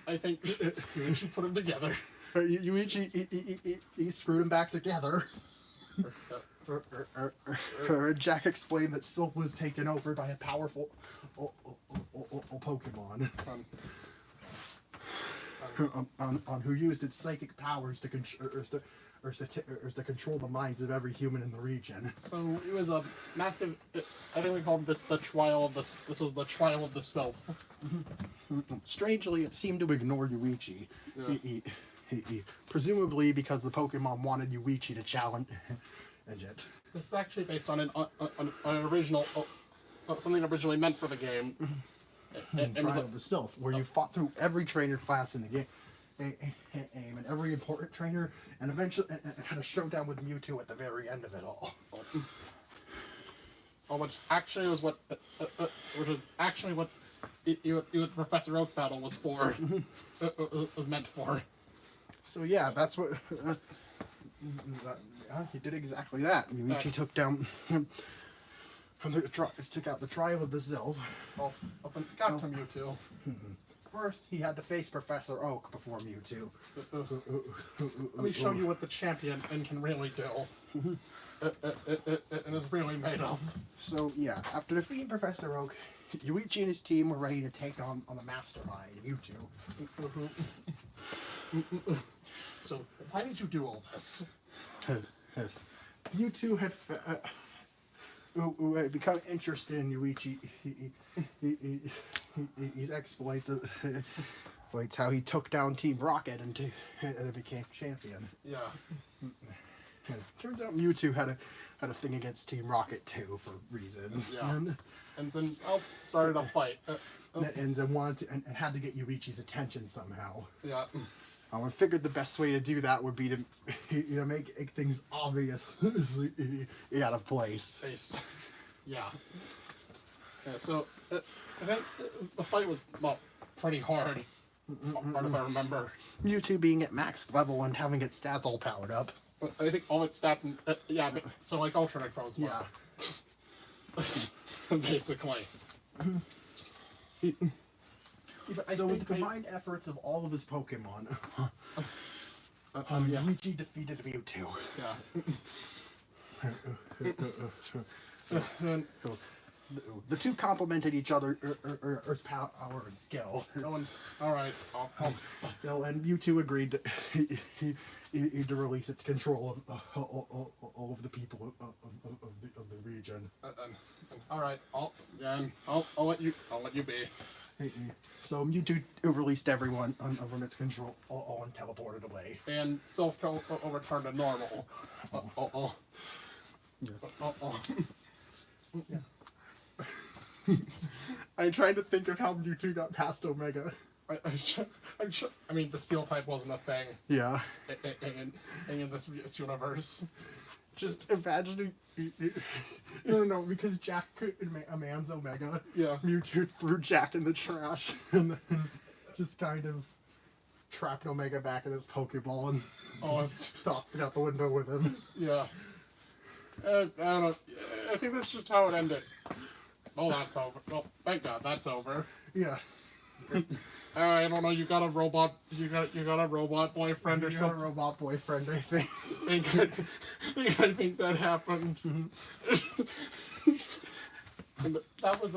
I think Yuichi put them together.
Yuichi he screwed them back together. Jack explained that Sylph was taken over by a powerful Pokemon. On who used its psychic powers to control the minds of every human in the region.
So it was a massive. I think we called this the trial of the. This was the trial of the self.
Strangely, it seemed to ignore Yuichi. Yeah. He presumably because the Pokemon wanted Yuichi to challenge it.
This is actually based on an original something originally meant for the game.
Trial of the Sylph, where you fought through every trainer class in the game, and every important trainer, and eventually had a showdown with Mewtwo at the very end of it all.
Which actually was what the Professor Oak battle was for. Was meant for.
So yeah, that's what he did exactly that. Yuichi took down. Took out the trial of the Sylph.
Got to Mewtwo.
First, he had to face Professor Oak before Mewtwo.
Let me show you what the champion can really do. And is really made of.
So yeah, after defeating Professor Oak, Yuichi and his team were ready to take on the mastermind, Mewtwo.
So why did you do all this?
Yes. Mewtwo had who had become interested in Yuichi, his exploits It's how he took down Team Rocket and became champion.
Yeah.
And turns out Mewtwo had a thing against Team Rocket too for reasons.
Yeah. And then started a fight.
And then wanted to, and had to get Yuichi's attention somehow.
Yeah.
I figured the best way to do that would be to make things obviously out of place.
Yeah. Yeah. So I think the fight was pretty hard. If I remember.
Mewtwo being at max level and having its stats all powered up.
I think all its stats, so like alternate pros.
Yeah.
Basically.
So with the combined efforts of all of his Pokemon,
yeah.
Luigi defeated Mewtwo.
Yeah.
The two complemented each other's power and skill.
All right.
And Mewtwo agreed that he to release its control of all of the people of the region.
All right. I'll let you be.
So Mewtwo released everyone from its control, all and teleported away.
And Self returned to normal.
Yeah. I tried to think of how Mewtwo got past Omega.
I mean, the steel type wasn't a thing.
Yeah.
In this universe.
Just imagining. No, because Jack could a man's Omega.
Yeah.
Mewtwo threw Jack in the trash and then just kind of trapped Omega back in his Pokeball and tossed it out the window with him.
Yeah. I don't know. I think that's just how it ended. Oh, that's over. Well, thank God that's over.
Yeah.
I don't know. You got a robot. You got a robot boyfriend or something.
A robot boyfriend, I think.
I think that happened. That was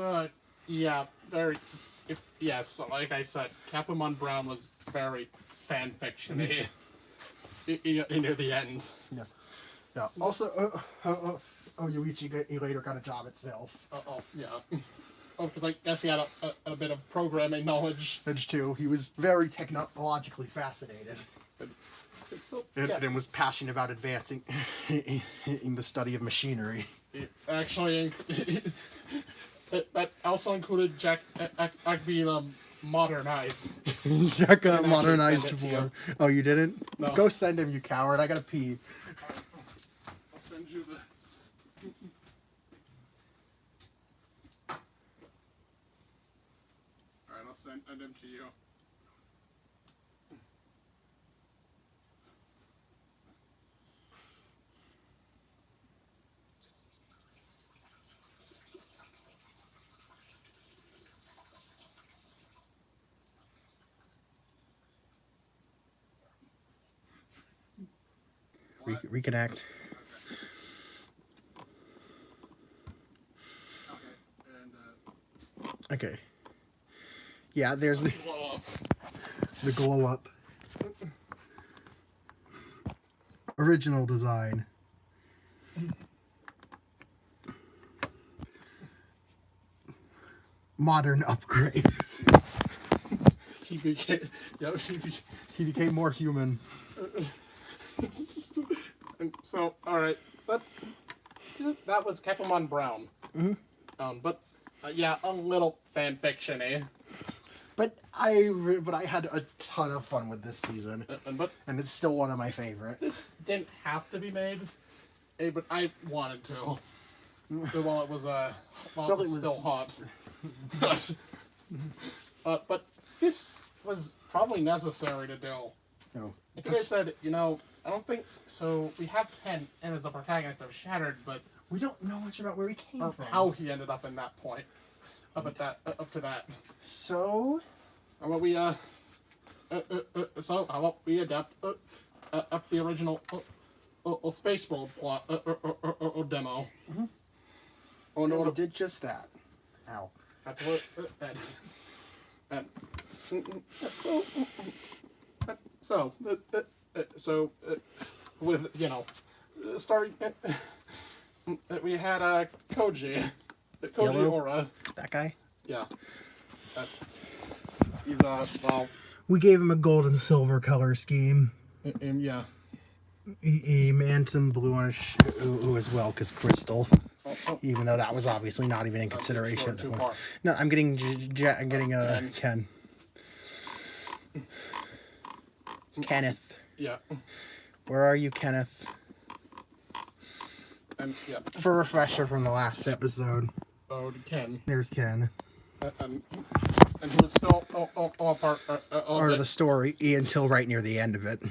very. Yes, like I said, Capamon Brown was very fan fiction-y near the end.
Yeah. Yeah. Also, Yuichi later got a job itself.
Yeah. Because I guess he had a bit of programming knowledge.
Edge too. He was very technologically fascinated. And was passionate about advancing in the study of machinery.
Actually, that also included Jack being modernized.
Jack got modernized for. Oh, you didn't?
No.
Go send him, you coward. I gotta pee.
I'll send you the. Alright, I'll send him to you.
Reconnect. Okay. Yeah, there's the glow up. Original design. Modern upgrade.
He became
more human.
So, alright, that was Capamon Brown. But a little fan fiction-y.
But I had a ton of fun with this season, and it's still one of my favorites.
This didn't have to be made, but I wanted to. While it was still hot. But this was probably necessary to do.
No.
I think I said, I don't think so. We have Ken and as the protagonist of Shattered, but
we don't know much about where he came from.
How he ended up in that point, up to that.
So,
how about we adapt up the original Space World plot or demo?
Oh no, we did just that. Ow.
So with starting, we had Koji
Yellow?
Aura.
That guy.
Yeah. He's
We gave him a gold and silver color scheme.
Yeah.
And some blue on his shoe as well, because crystal. Even though that was obviously not even in consideration.
Too far.
No, I'm getting Ken. Kenneth.
Yeah.
Where are you, Kenneth?
And yeah.
For a refresher from the last episode.
Oh, Ken.
There's Ken.
And he was still a part
of the story until right near the end of it.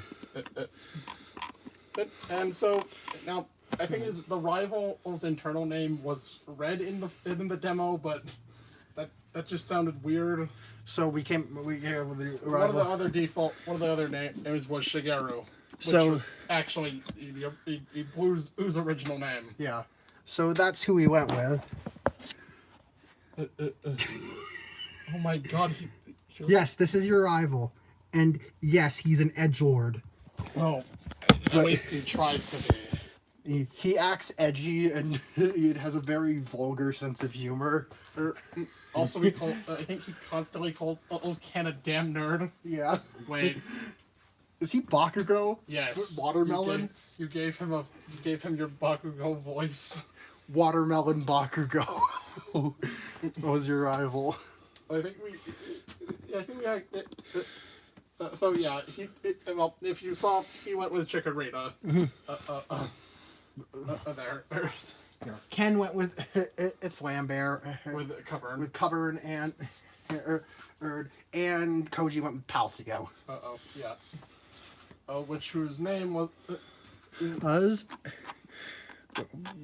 And so now I think the rival's internal name was Red in the demo, but that just sounded weird.
So we gave the
One of the other names was Shigeru, which was actually Blue's original name.
Yeah. So that's who we went with.
Oh my God!
Yes, this is your rival, and yes, he's an edgelord.
Well, at least he tries to be.
He acts edgy, and he has a very vulgar sense of humor.
Also, I think he constantly calls Ken a damn nerd.
Yeah.
Wait.
Is he Bakugo?
Yes.
Watermelon?
You gave him your Bakugo voice.
Watermelon Bakugo. What was your rival?
I think we had. So yeah, well, if you saw, he went with Chikorita. There.
Yeah. Ken went with Flambert.
With Cupburn.
With Cupburn and Koji went with Palsio.
Yeah. Whose name was?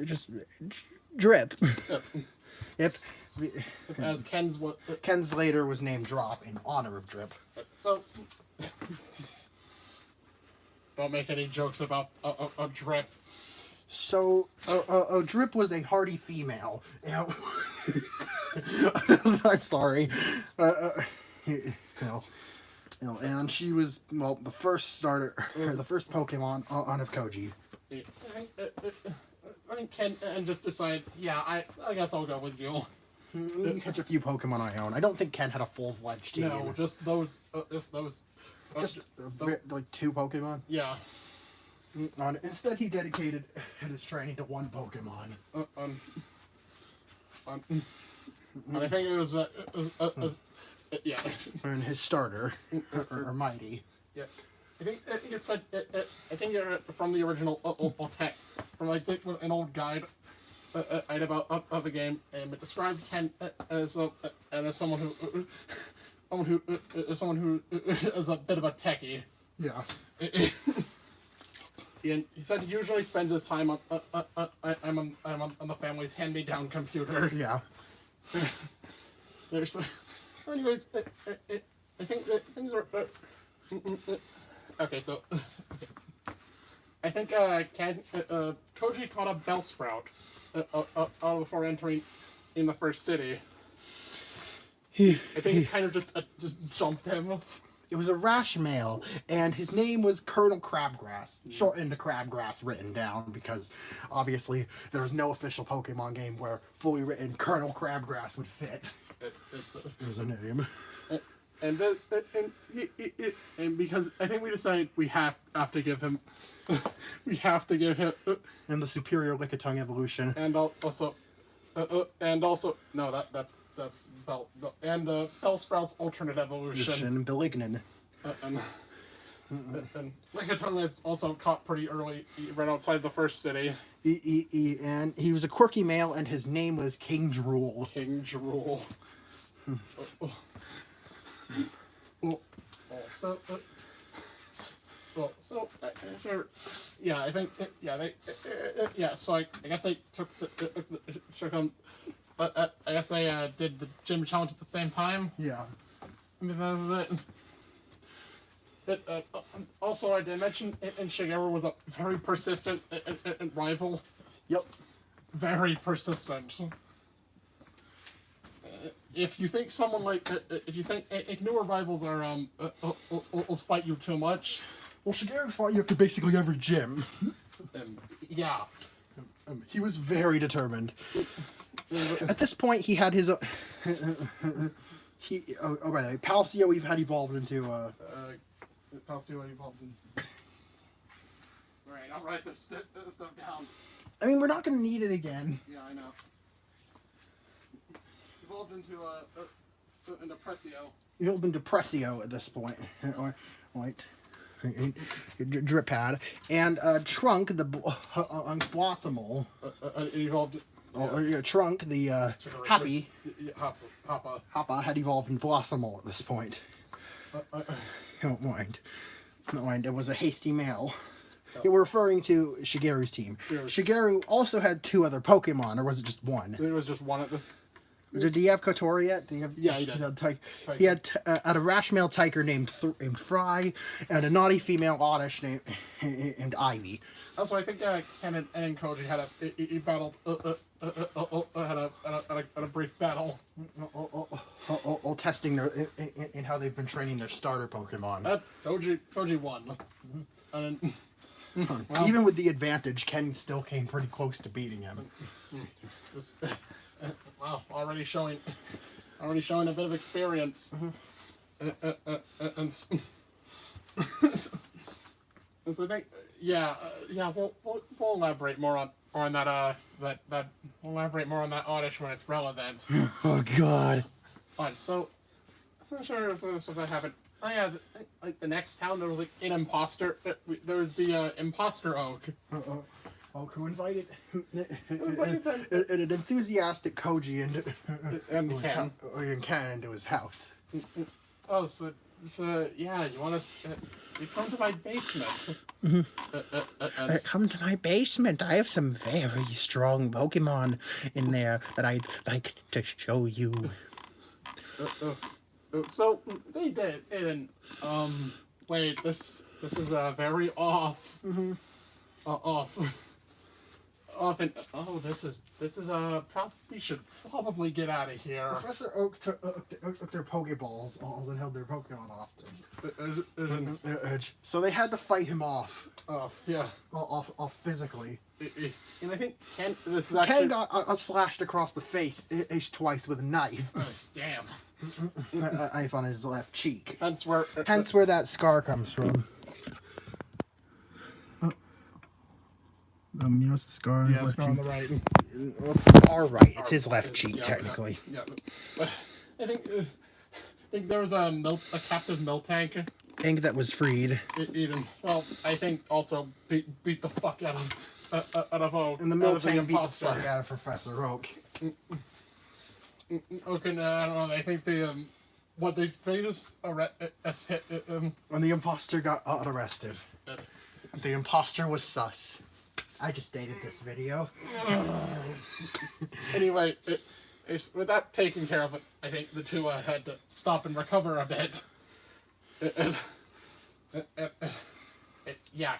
Just Drip.
Yep. As Ken's
later was named Drop in honor of Drip.
So don't make any jokes about a Drip.
So Drip was a hardy female. I'm sorry. And she was the first the first Pokemon of Koji.
I think Ken and just decide, yeah, I guess I'll go with you.
Catch a few Pokemon on my own. I don't think Ken had a full-fledged team.
No, just those.
Like 2 Pokemon?
Yeah.
Instead, he dedicated his training to 1 Pokemon.
I think it was yeah.
And his starter, or Mighty.
Yeah. I think it's like from the original from like an old guide of the game, and it described Ken as someone who is a bit of a techie.
Yeah.
And he said he usually spends his time on the family's hand-me-down computer.
Yeah.
Anyways, I think that things are. Okay, so I think Koji caught a Bellsprout before entering in the first city. I think he kind of just jumped him.
It was a rash male, and his name was Colonel Crabgrass, shortened to Crabgrass written down, because obviously there was no official Pokemon game where fully written Colonel Crabgrass would fit. It was a name.
And because I think we decided we have to give him, and
the superior Lickitung evolution,
and also no, that's Bellsprout's alternate evolution,
Belignan.
And Lickitung is also caught pretty early, right outside the first city.
And he was a quirky male, and his name was King Drool.
King Drool. Yeah, I think So I guess they took I guess they did the gym challenge at the same time.
Yeah.
I mean, that was it. Also, I did mention, and Shigeru was a very persistent rival.
Yep.
Very persistent. If you think someone like, if newer rivals are will fight you too much.
Well, Shigeru fought you after basically every gym.
Yeah.
He was very determined. At this point, he had his by the way, Palcio we've had evolved into
Palcio evolved in. Alright, I'll write this stuff down.
I mean, we're not going to need it again.
Yeah, I know. Evolved into Precio.
Evolved into Precio at this point. Wait. Drip pad. And Trunk, the Blossomal.
Evolved.
Trunk, the Happy.
Hoppa.
Had evolved in Blossomal at this point. Don't mind. It was a hasty mail. Yeah, we're referring to Shigeru's team. Shigeru also had 2 other Pokemon, or was it just one?
It was just one at this.
Did he have Kotori yet?
Yeah, he did.
He had a rash male Tiger named Fry, and a naughty female Oddish named Ivy.
Also, I think Ken and Koji had he battled had a brief battle.
All testing their in how they've been training their starter Pokemon.
Koji won. And
well, even with the advantage, Ken still came pretty close to beating him.
Wow, already showing a bit of experience. And so I think, we'll elaborate more on that. We'll elaborate more on that Oddish when it's relevant.
Oh God.
Alright, so I'm sure that happened. Oh yeah, like the next town there was like an imposter. There was the imposter oak.
Oak who invited an enthusiastic Koji and Ken into his house.
Oh, so yeah, you want to? You come to my basement.
Come to my basement. I have some very strong Pokemon in there that I'd like to show you.
So they did, and wait, this is very off. Off and this is we should probably get out of here.
Professor Oak took their Pokeballs and held their Pokemon hostage. So they had to fight him off.
Yeah.
Off physically.
And I think Ken
got slashed across the face twice with a knife.
Oh, damn.
A knife on his left cheek.
Hence where
that scar comes from. You know, it's the scar on his left cheek.
on the right.
Well, it's our right. It's his left cheek, technically.
Yeah, but I think there was a captive Miltank.
Tank that was freed.
I think also beat the fuck out of Oak.
And the Miltank beat the fuck out of Professor Oak.
Okay, no, I don't know. I think they just arrested.
And the imposter got arrested. The imposter was sus. I just dated this video.
Anyway, with that taken care of, I think the two had to stop and recover a bit.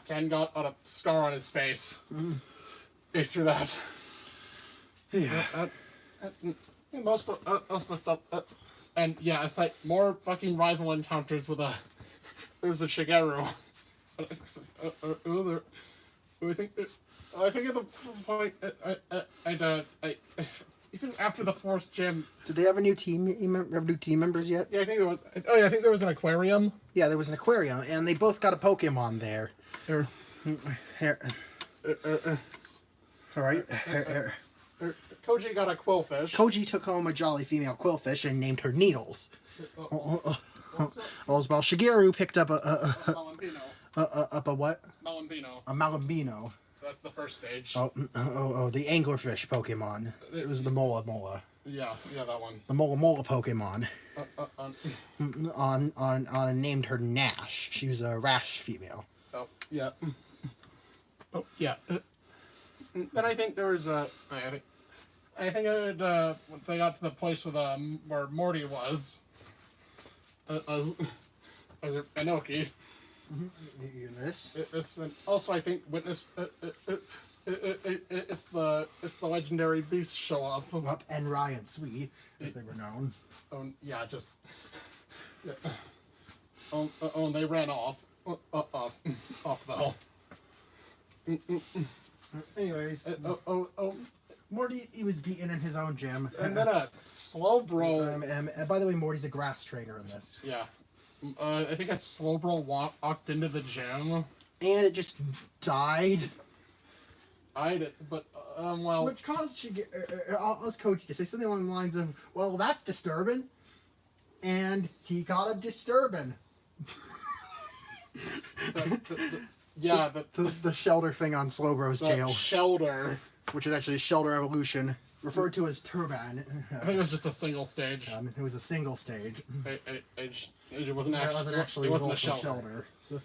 Ken got a scar on his face. Thanks for that.
Yeah.
Most of the stuff, and yeah, it's like more fucking rival encounters with there's the Shigeru. I think at the point, even after the fourth gym.
Did they have a new team? Have new team members yet?
Yeah, I think there was. Oh yeah, I think there was an aquarium.
Yeah, there was an aquarium, and they both got a Pokemon there. All right.
Koji got a quillfish.
Koji took home a jolly female quillfish and named her Needles. While Shigeru picked up a what?
Malambino.
A Malambino.
That's the first stage.
The anglerfish Pokemon. It was the Mola.
Yeah, that one.
The Mola Pokemon. Named her Nash. She was a rash female.
Oh yeah. Then I think there was I think when they got to the place with where Morty was. Inoki.
This.
Also, I think witness. It's the legendary beasts show up.
And Ryan Sweet, as they were known.
Yeah, just. Yeah. They ran off. Off though.
Anyways. Morty, he was beaten in his own gym.
And then a Slowbro.
And by the way, Morty's a grass trainer in this.
Yeah. I think a Slowbro walked into the gym.
And it just died.
I did, but, well...
Which caused us coach to say something along the lines of, well, that's disturbing. And he got a disturbing. The shelter thing on Slowbro's tail.
Shelter.
Which is actually Shelter Evolution, referred to as Turbine.
I think it was just a single stage.
It was a single stage.
It wasn't actually. It wasn't a shelter.
So,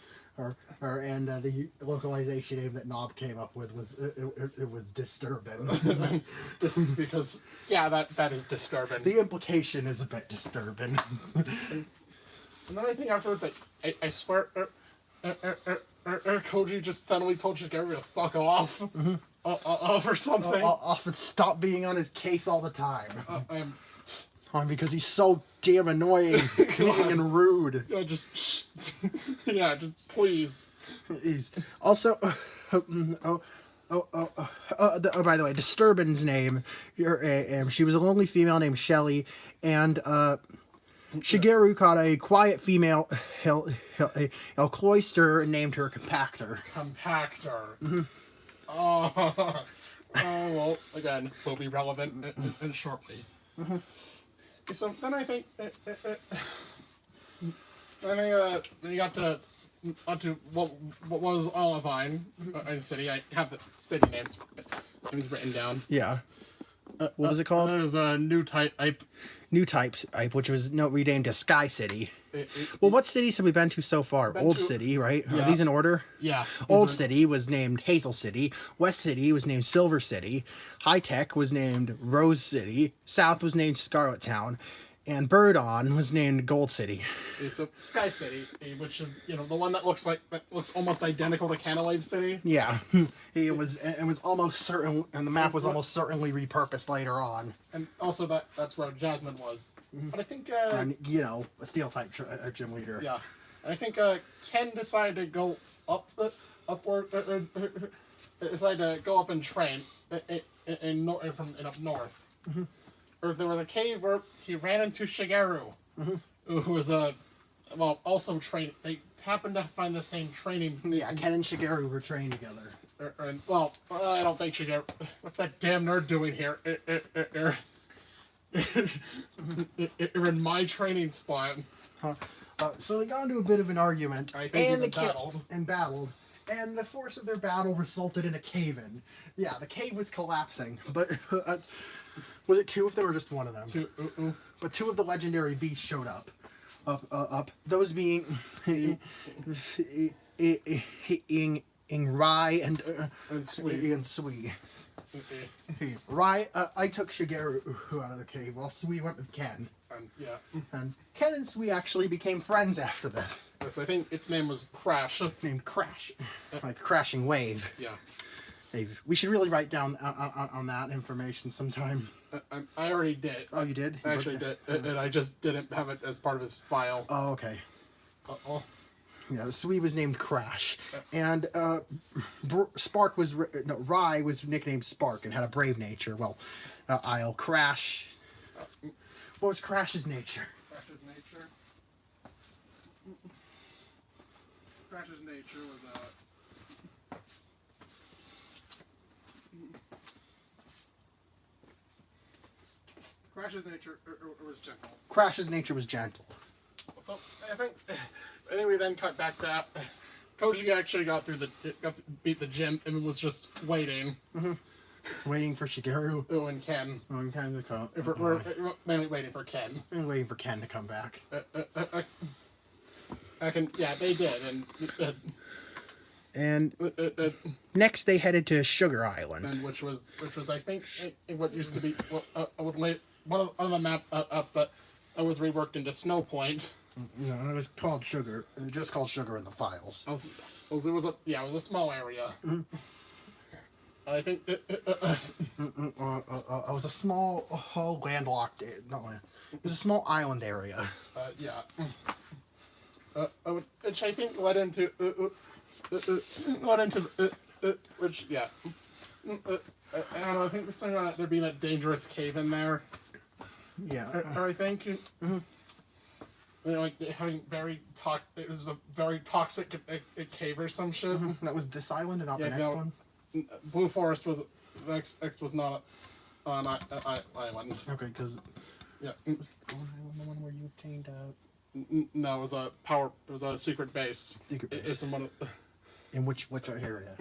and the localization name that Knob came up with was it was disturbing.
This is because that is disturbing.
The implication is a bit disturbing.
Another thing afterwards, I swear, Koji just suddenly told Shigeru to fuck off.
Mm-hmm.
Or something.
Off and stop being on his case all the time. Because he's so damn annoying and rude.
Just please.
Also, by the way, Disturbin's name. She was a lonely female named Shelly, and Shigeru caught a quiet female a cloister and named her Compactor.
Mm-hmm. Oh, well, again, will be relevant and shortly.
Mm-hmm.
So then I think we got to what was Olivine in City. I have the city names written down.
Yeah. What was it called?
It was a new type,
which was renamed to Sky City. Well, what cities have we been to so far? Old City, right?
Yeah.
Are these in order?
Yeah.
Old City was named Hazel City. West City was named Silver City. High Tech was named Rose City. South was named Scarlet Town. And Birdon was named Gold City.
So Sky City, which is the one that looks almost identical to Canalave City.
Yeah, it was almost certain, and the map was almost certainly repurposed later on.
And also that's where Jasmine was.
Mm-hmm.
But I think
a steel type gym leader.
Yeah, I think Ken decided to go upward. Decided to go up and train from up north.
Mm-hmm.
Or there was a cave where he ran into Shigeru, who was also trained. They happened to find the same training.
Yeah, Ken and Shigeru were trained together.
I don't think Shigeru. What's that damn nerd doing here? In my training spot.
So they got into a bit of an argument.
I think they
battled. And the force of their battle resulted in a cave-in. Yeah, the cave was collapsing, but was it two of them or just one of them?
Two.
But two of the legendary beasts showed up. Those being Rai and Sui. Rai, I took Shigeru out of the cave while Sui went with Ken. And Ken and Sui actually became friends after this.
Yes, I think its name was Crash.
Named Crash. Like crashing wave.
Yeah.
We should really write down on that information sometime.
I already did.
Oh, you did?
I actually did. And I just didn't have it as part of his file.
Oh, okay.
Uh-oh.
Yeah, Sui was named Crash. And Rai was nicknamed Spark and had a brave nature. Well, I'll Crash. What was Crash's nature?
Crash's nature was Crash's nature was gentle.
Crash's nature was gentle.
So I think we then cut back to Koji actually beat the gym and was just waiting.
Mm-hmm. Waiting for Shigeru.
Oh, and Ken.
Oh, and Ken to come.
We're mainly waiting for Ken.
And waiting for Ken to come back.
They did, and
next they headed to Sugar Island,
and which was I think what used to be one of the map ups that was reworked into Snow Point.
No, it was called Sugar. It was just called Sugar in the files.
It was a small area.
Mm-hmm.
I think
it was a small landlocked. Not land. It was a small island area.
Which I think led into I don't know. I think there's something about there being a dangerous cave in there.
Yeah.
Or I think. You know, like having this is a very toxic cave or some shit.
That was this island and not the next one.
Blue Forest was the next was not an island.
Okay, because
yeah,
the one where you obtained.
No, it was a power. It was a secret base.
Secret base.
It's in one of.
In which area?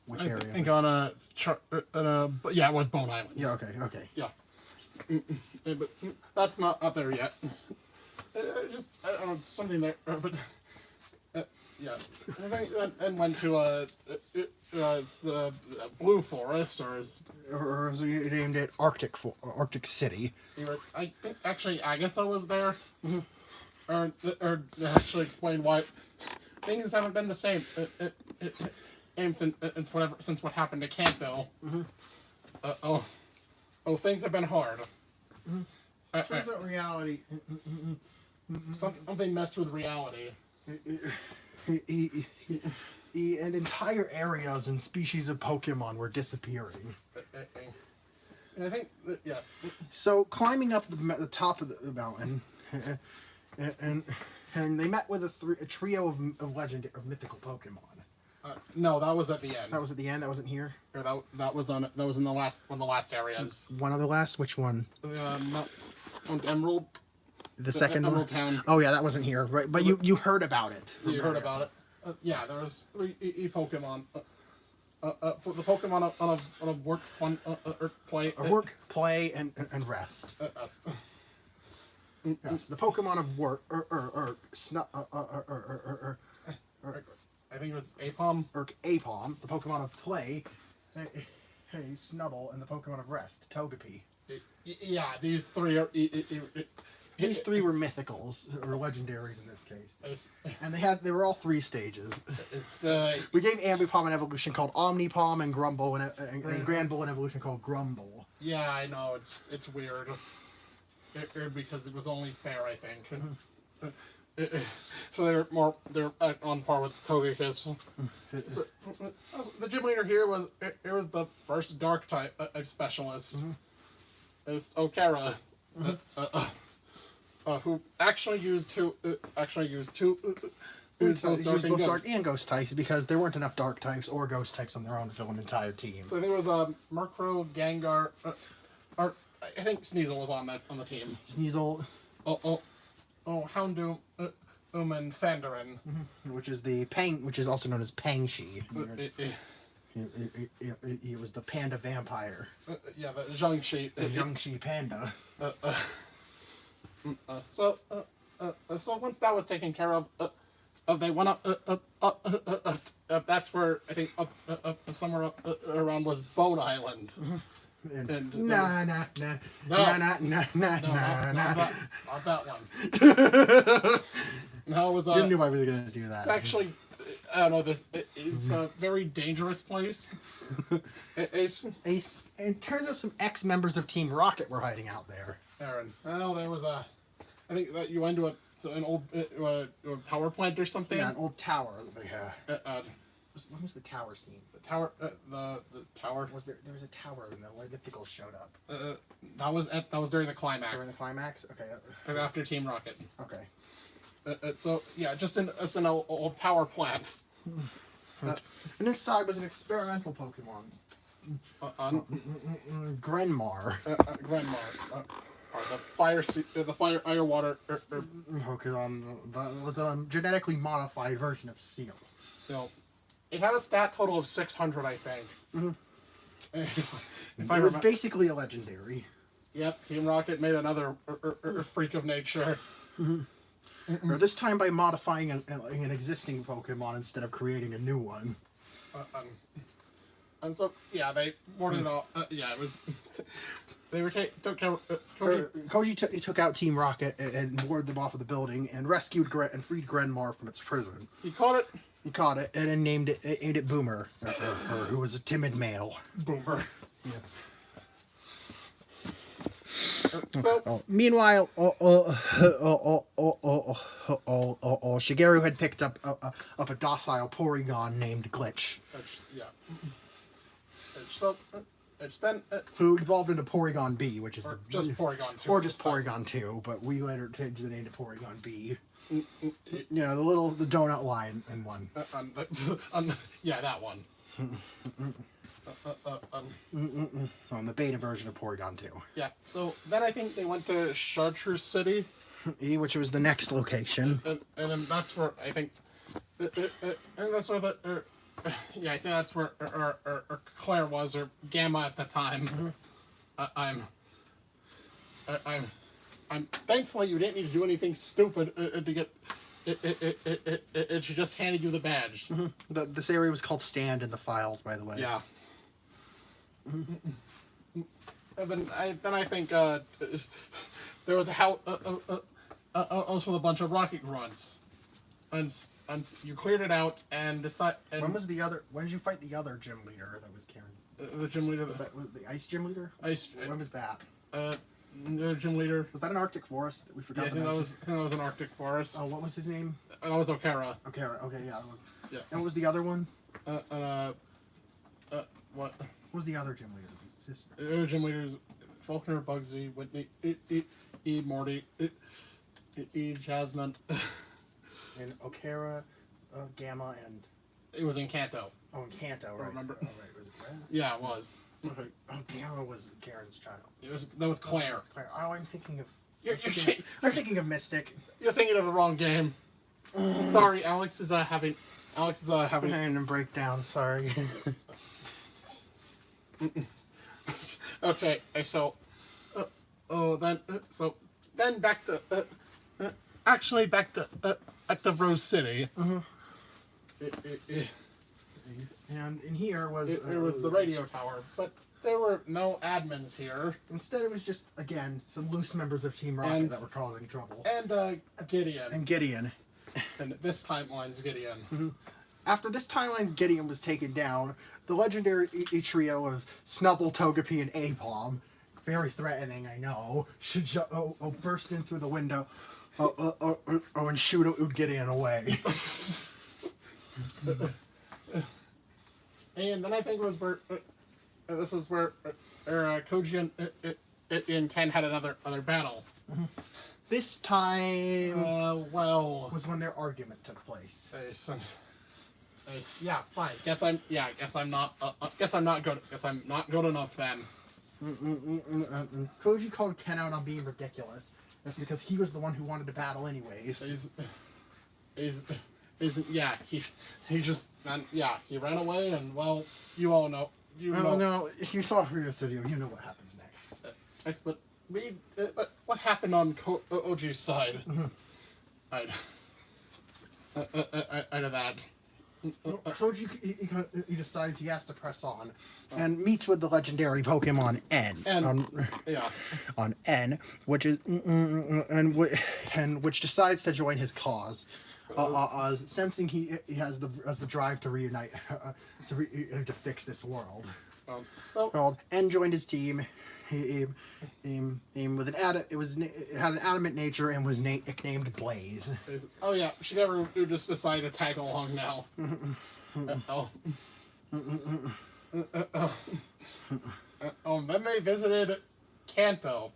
Which area?
I think on yeah, it was Bone Island.
Yeah. Okay.
Yeah. But that's not up there yet. Just I don't know, something there, but yeah. I think and went to the Blue Forest, or as
you named it Arctic City.
I think actually Agatha was there, or actually explained why things haven't been the same since what happened to Canto. Things have been hard.
Turns out reality.
Something messed with reality.
And entire areas and species of Pokemon were disappearing.
And I think, yeah.
So climbing up the top of the mountain, and they met with a trio of mythical Pokemon.
No, that was at the end.
That was at the end. That wasn't here.
Or that was in one of the last areas.
One of the last. Which one?
Mount Emerald.
The second
Emerald
one.
Town.
Oh yeah, that wasn't here, right? But you heard about it.
You heard about it. Yeah, there was 3 Pokemon. For the Pokemon on a work fun or play.
Work, play, and rest. Yes, the Pokemon of work
I think it was Apom.
Apom, the Pokemon of play, Snubble, and the Pokemon of rest, Togepi.
Yeah, these 3 are.
These 3 were mythicals, or legendaries in this case. And they were all 3 stages. We gave Ambipom an evolution called Omnipom, and Grumble and Granbull an evolution called Grumble.
Yeah, I know, it's weird. Because it was only fair, I think. So they're on par with Togekiss. So, the gym leader here was the first Dark type specialist. It was Okara, who actually used two. Both Dark and Ghost types because there weren't enough Dark types or Ghost types on their own to fill an entire team. So I think it was Murkrow, Gengar, or I think Sneasel was on the team.
Sneasel.
Houndoom, and Fandarin.
Which is also known as Pangshi. He was the panda vampire.
Yeah, the Zhangxi.
The Zhangxi panda.
So once that was taken care of, they went up. That's where I think somewhere around was Bone Island.
Not
that one. No, it was.
You knew I was gonna do that.
Actually, I don't know. It's a very dangerous place. Ace.
And it turns out some ex-members of Team Rocket were hiding out there.
Aaron. Well, there was I think that you went to an old power plant or something.
Yeah, an old tower that they had. When was the tower scene?
The tower. The tower.
Was there? There was a tower where the Mythicals showed up.
That was during the climax.
During the climax. Okay.
After Team Rocket.
Okay.
So yeah, just in an old power plant.
And inside was an experimental Pokemon. Grenmar.
Grenmar. The fire water
Pokemon. That was a genetically modified version of Seal.
No. It had a stat total of 600, I think.
It was basically a legendary.
Yep, Team Rocket made another freak of nature.
Or this time by modifying an existing Pokemon instead of creating a new one.
And so, yeah, they warded it all. Yeah, it was. They were took care.
Koji took out Team Rocket and warded them off of the building and rescued and freed Grenmar from its prison.
He caught it.
He caught it and then named it Boomer, who was a timid male.
Boomer.
Yeah.
So,
meanwhile, Shigeru had picked up a docile Porygon named Glitch.
Yeah. It's then
who evolved into Porygon B, which is
just Porygon 2.
Or just Porygon 2, but we later changed the name to Porygon B. You know, the donut line in one.
Yeah, that one.
On the beta version of Porygon 2.
Yeah, so then I think they went to Chartreuse City.
Which was the next location.
And then that's where I think... and that's where the... yeah, I think that's where Claire was, or Gamma at the time. I'm thankfully you didn't need to do anything stupid to get... she just handed you the badge.
This area was called Stand in the files, by the way.
Yeah. And then I think there was a house also with a bunch of rocket grunts, and you cleared it out and decided.
When was the other? When did you fight the other gym leader that was Karen?
The gym leader.
Was the ice gym leader?
Ice.
When was that?
The gym leader.
Was that an Arctic forest that we forgot?
Yeah, I think that was an Arctic forest.
Oh, what was his name?
That was Okara.
Okara. Okay, yeah.
Yeah.
And what was the other one?
What?
What was the other gym leader? His sister.
The other gym leaders: Faulkner, Bugsy, Whitney, Morty, Jasmine.
And Okara, Gamma, and...
It was in Kanto.
Oh, in Kanto, right.
Remember?
Oh, right. Was it Claire?
Yeah, it was.
Okay. Oh, Gamma was Karen's child.
That was Claire.
Claire. Oh, I'm thinking of...
You're
thinking of Mystic.
You're thinking of the wrong game. Sorry, Alex is having...
And a breakdown, sorry.
Okay, so... then back to... actually, back to... at the Rose City.
And in here was...
It was the radio tower, but there were no admins here.
Instead, it was just, again, some loose members of Team Rocket that were causing trouble.
And Gideon.
And Gideon.
And this timeline's Gideon.
After this timeline's Gideon was taken down, the legendary trio of Snubble, Togepi, and Apom, very threatening, I know, should burst in through the window and shoot Gideon away.
And then I think it was where this is where Koji and Ken had another battle.
This time, was when their argument took place.
Yeah, fine. Guess I'm not good. Guess I'm not good enough then.
Koji called Ken out on being ridiculous. That's because he was the one who wanted to battle anyways. He ran away, and well, you all know. No, if you saw Rio's video, you know what happens next.
But what happened on Oji's side? I know that.
Koji he decides he has to press on, and meets with the legendary Pokemon N. On N, which is which decides to join his cause. Sensing he has the drive to reunite to fix this world. N joined his team. It had an adamant nature and was nicknamed Blaze.
Oh yeah, Shigeru just decided to tag along now. Then they visited Kanto,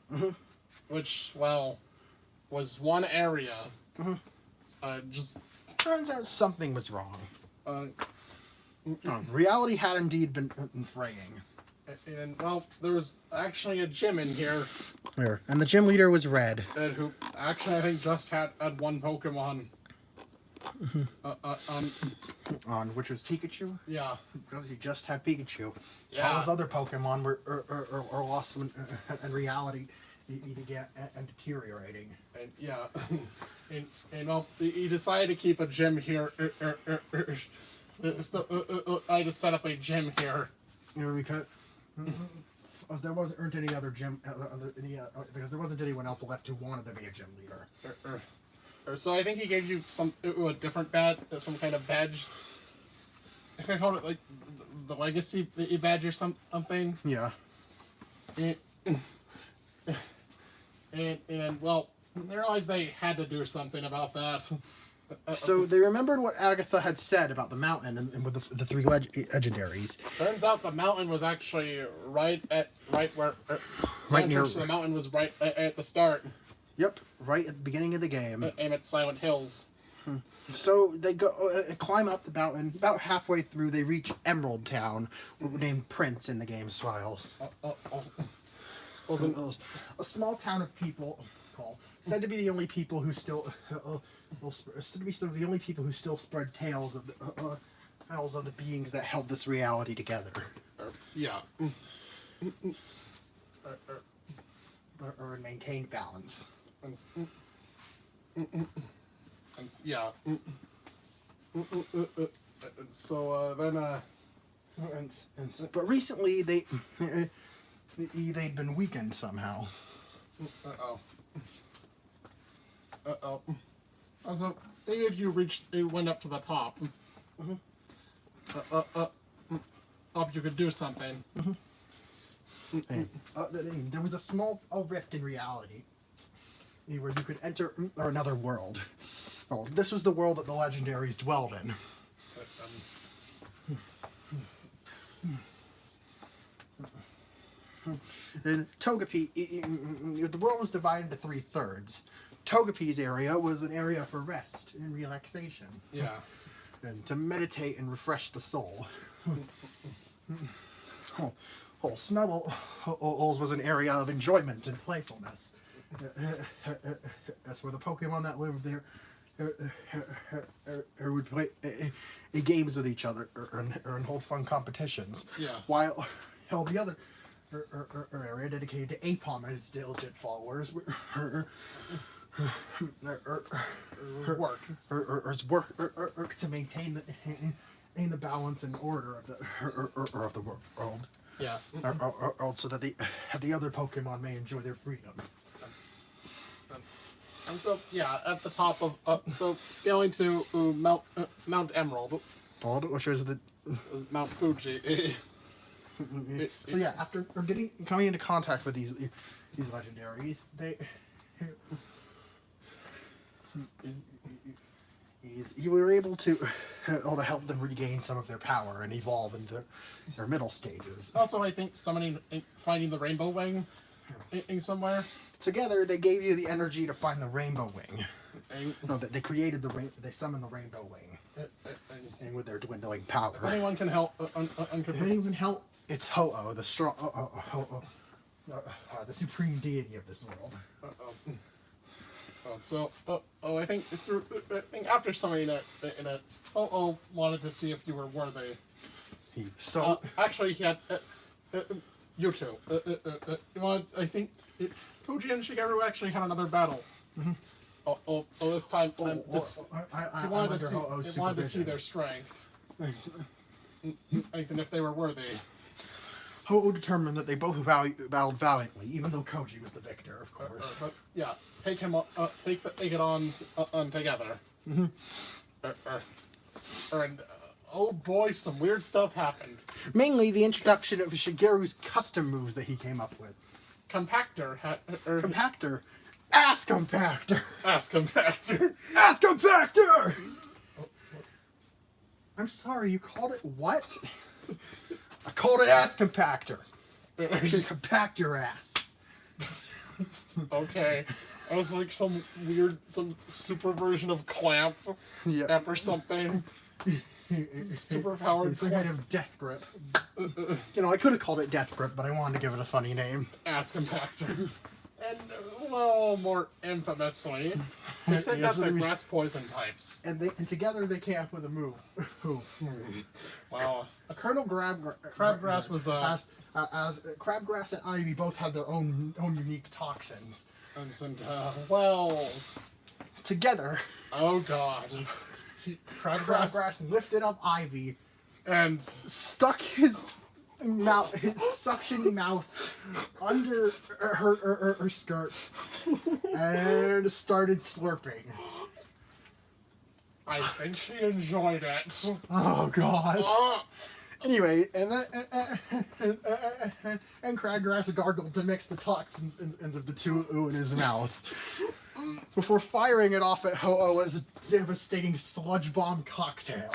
which was one area. Just
turns out something was wrong. Reality had indeed been fraying.
And there was actually a gym in here.
And the gym leader was Red.
Who actually I think just had one Pokemon.
Which was Pikachu.
Yeah.
Because he just had Pikachu.
Yeah.
All his other Pokemon were lost in reality, and deteriorating.
And he decided to keep a gym here. I just set up a gym here.
Because there wasn't any other gym, because there wasn't anyone else left who wanted to be a gym leader.
So I think he gave you a different badge, some kind of badge. I think I called it like the legacy badge or something.
Yeah.
And they realized they had to do something about that.
So they remembered what Agatha had said about the mountain and with the three legendaries.
Turns out the mountain was actually right where
Right near.
The mountain was right at the start.
Yep, right at the beginning of the game.
Aim at Silent Hills.
So they go climb up the mountain. About halfway through, they reach Emerald Town, named Prince in the game's files. A small town of people, said to be the only people who still, said to be some of the only people who still spread tales of the beings that held this reality together.
Yeah.
Or maintained balance.
Yeah. So then,
but recently they'd been weakened somehow.
Also, maybe if you went up to the top. Up, you could do something.
There was a small rift in reality where you could enter another world. Oh, this was the world that the Legendaries dwelled in. And Togepi, the world was divided into 3/3. Togepi's area was an area for rest and relaxation.
Yeah.
And to meditate and refresh the soul. Snuggles was an area of enjoyment and playfulness. That's where the Pokemon that lived there would play games with each other or hold fun competitions.
Yeah.
While the other area dedicated to Apom and its diligent followers work to maintain the balance and order of the world.
Yeah.
So that the other Pokemon may enjoy their freedom.
And so, yeah, at the top of so scaling to Mount Emerald.
Which is the
Mount Fuji.
So yeah, after coming into contact with these legendaries, you were able to help them regain some of their power and evolve into their middle stages.
Also, I think finding the Rainbow Wing in somewhere.
Together, they gave you the energy to find the Rainbow Wing. They created they summoned the Rainbow Wing, and with their dwindling power.
If anyone can help,
it's Ho-Oh, the strong, the supreme deity of this world.
So, I think after summoning it, Ho-Oh wanted to see if you were worthy. Actually, he had you two. I think Fuji and Shigeru actually had another battle.
Mm-hmm.
This time,
he
wanted to see their strength, even if they were worthy.
Ho-Oh determined that they both battled valiantly, even though Koji was the victor, of course.
But yeah, take it on together.
Mm-hmm.
And oh boy, some weird stuff happened.
Mainly the introduction of Shigeru's custom moves that he came up with.
Compactor.
Compactor. Ass Compactor.
Ass Compactor.
Ass Compactor! I'm sorry, you called it what? I called it Ass Compactor. You compact your ass.
Okay. I was like some super version of Clamp or something. Super powered.
Some kind of Death Grip. I could have called it Death Grip, but I wanted to give it a funny name.
Ass Compactor. And a little more infamously, they said that the grass poison types.
And together they came up with a move.
Wow.
Colonel
Crabgrass was
as Crabgrass and Ivy both had their own unique toxins.
And
together.
Oh God.
Crabgrass lifted up Ivy
and
stuck his suction mouth under her skirt and started slurping.
I think she enjoyed it.
Oh God. Anyway, and Crabgrass gargled to mix the toxins of the two in his mouth. before firing it off at Ho-Oh as a devastating sludge bomb cocktail.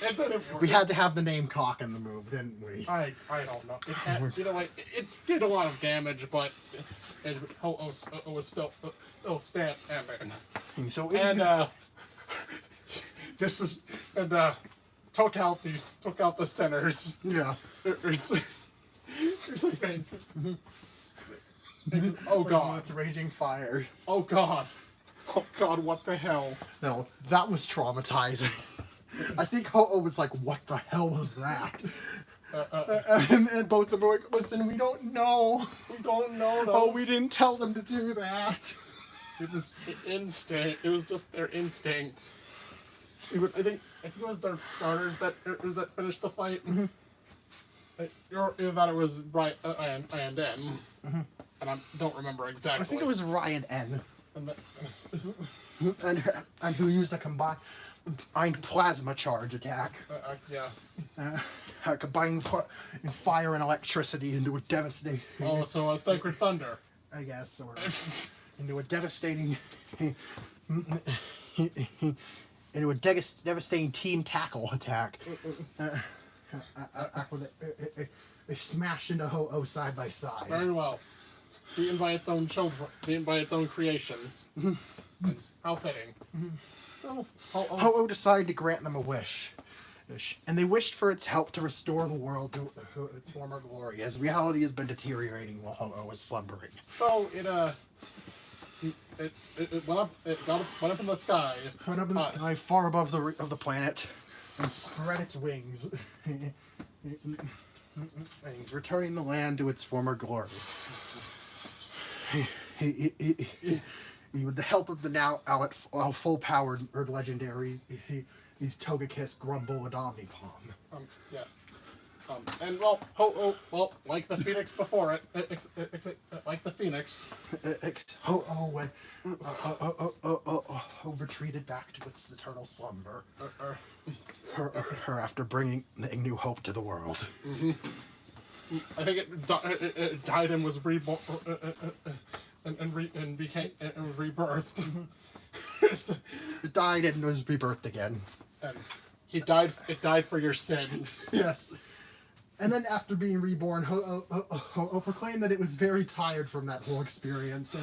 It didn't work.
We had to have the name Cock in the move, didn't we?
I don't know. It had, you know, like, it did a lot of damage, but Ho-Oh was still standing.
So
This is took out the sinners.
yeah.
There's like oh god,
It's raging fire.
oh god, what the hell?
No, that was traumatizing. I think Ho-Oh was like, what the hell was that? And both of them were like, listen, we don't know.
We don't know though.
Oh, we didn't tell them to do that.
It was instinct. It was just their instinct. I think it was their starters that finished the fight.
Mm-hmm.
Either that it was Brian and N, and I don't remember exactly.
I think it was Ryan N.
And
And who used a combined plasma charge attack.
yeah.
Combined fire and electricity into a devastating.
Oh, so Sacred Thunder.
I guess, sort of. Into a devastating. Into a devastating team tackle attack. With a smash into Ho-Oh side by side.
Very well. Beaten by its own children. Beaten by its own creations. That's how fitting. So,
Ho-Oh decided to grant them a wish. And they wished for its help to restore the world to its former glory, as reality has been deteriorating while Ho-Oh was slumbering.
So it went up in the sky.
Went up in the sky, far above the planet, and spread its wings. Wings, returning the land to its former glory. With the help of the now out full-powered Earth Legendaries, he's Togekiss, Grumble, and Omnipom.
Yeah. And well, like the Phoenix before it, like the Phoenix.
Ho-Oh retreated back to its eternal slumber. Her after bringing new hope to the world.
I think it died and was reborn and became rebirthed.
It died and was rebirthed again.
And it died for your sins.
Yes. And then after being reborn, Ho-Oh proclaimed that it was very tired from that whole experience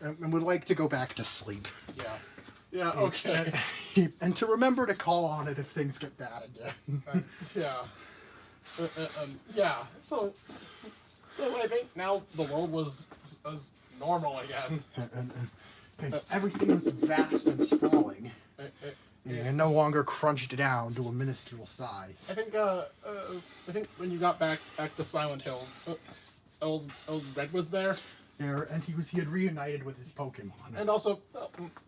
and would like to go back to sleep.
Yeah. Yeah, okay.
And to remember to call on it if things get bad again.
Yeah. Yeah. So I think now the world was normal again.
And everything was vast and sprawling. And no longer crunched down to a minuscule size.
I think when you got back to Silent Hills, Red was there.
There, and he had reunited with his Pokemon.
And also,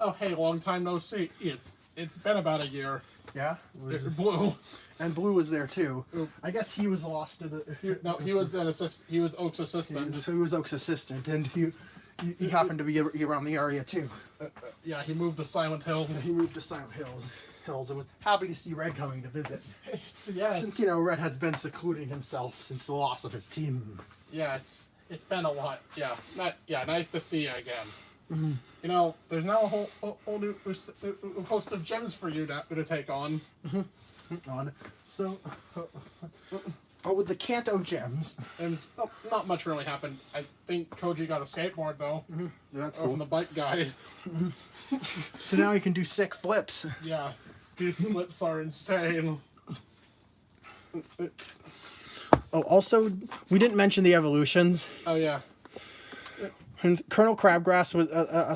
oh hey, long time no see. It's been about a year.
Yeah,
Blue.
And Blue was there too.
Ooh.
I guess he was lost to the.
He was an assist. He was Oak's assistant.
He was Oak's assistant, and he happened to be around the area too.
Yeah, he moved to Silent Hills.
He moved to Silent Hills, and was happy to see Red coming to visit.
Yeah,
since Red had been secluding himself since the loss of his team.
Yeah, it's been a lot. Yeah, nice to see you again.
Mm-hmm.
There's now a whole new host of gems for you to take on.
So, with the Kanto gems.
Not much really happened. I think Koji got a skateboard though.
That's cool.
From the bike guy.
So now he can do sick flips.
Yeah, these flips are insane.
Oh, also, we didn't mention the evolutions.
Oh yeah.
And Colonel Crabgrass was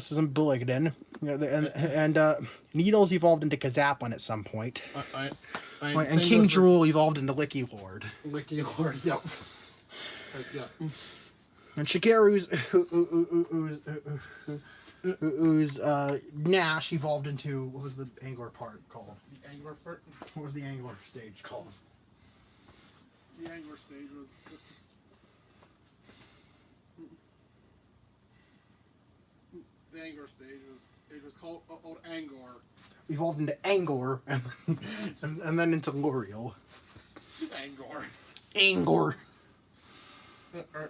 some Bulligden, and Needles evolved into Kazaplin at some point. And King Drool evolved into Licky Lord.
Licky Lord, yep. Yeah.
And Shigeru's Nash evolved into, what was the Angler part called?
The Angler part?
What was the Angler stage called?
The Angler stage was... The Angler stage was called Old Angor.
Evolved into Angor, and then into L'Oreal.
Angor.
Angor.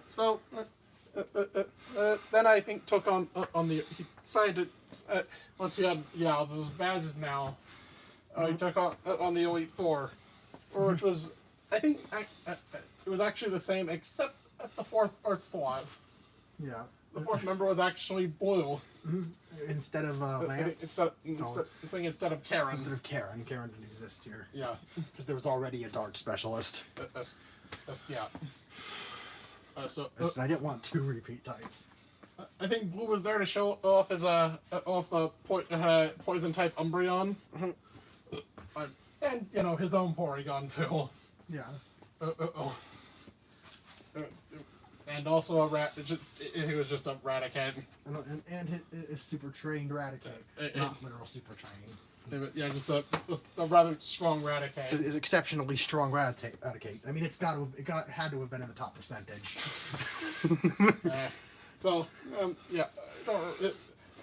So, then I think took on the. He decided once he had those badges now. He took on the Elite Four, which was I think it was actually the same except at the fourth Earth slot.
Yeah.
The fourth member was actually blue.
Instead of Lance?
Instead of Karen.
Instead of Karen. Karen didn't exist here.
Yeah.
Because there was already a dark specialist.
Yeah.
I didn't want 2 repeat types.
I think blue was there to show off his poison type Umbreon. And, his own Porygon, too.
Yeah.
And also a rat. He was just a Raticate.
And his super trained Raticate. Not literal super trained.
Yeah, just a rather strong Raticate.
Is exceptionally strong Raticate. I mean, had to have been in the top percentage.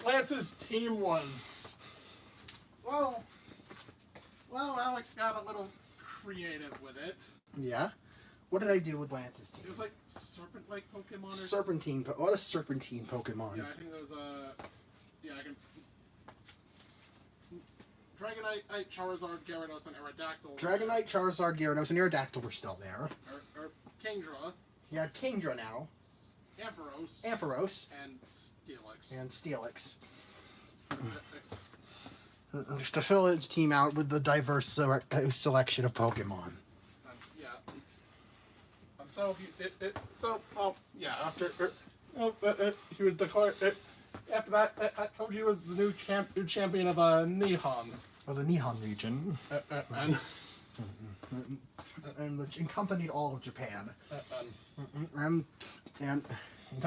Lance's team was well, Alex got a little creative with it.
Yeah. What did I do with Lance's team?
It was like serpent-like Pokemon.
Serpentine. What a serpentine Pokemon.
Yeah, I think there was I can. Dragonite, Charizard, Gyarados, and Aerodactyl.
Dragonite, Charizard, Gyarados, and Aerodactyl were still there.
Kingdra.
He had Kingdra now.
Ampharos. And Steelix.
Just to fill his team out with the diverse selection of Pokemon.
So after he was declared. After that, I told you he was the new champion of Nihon.
Of the Nihon region.
And
which accompanied all of Japan. And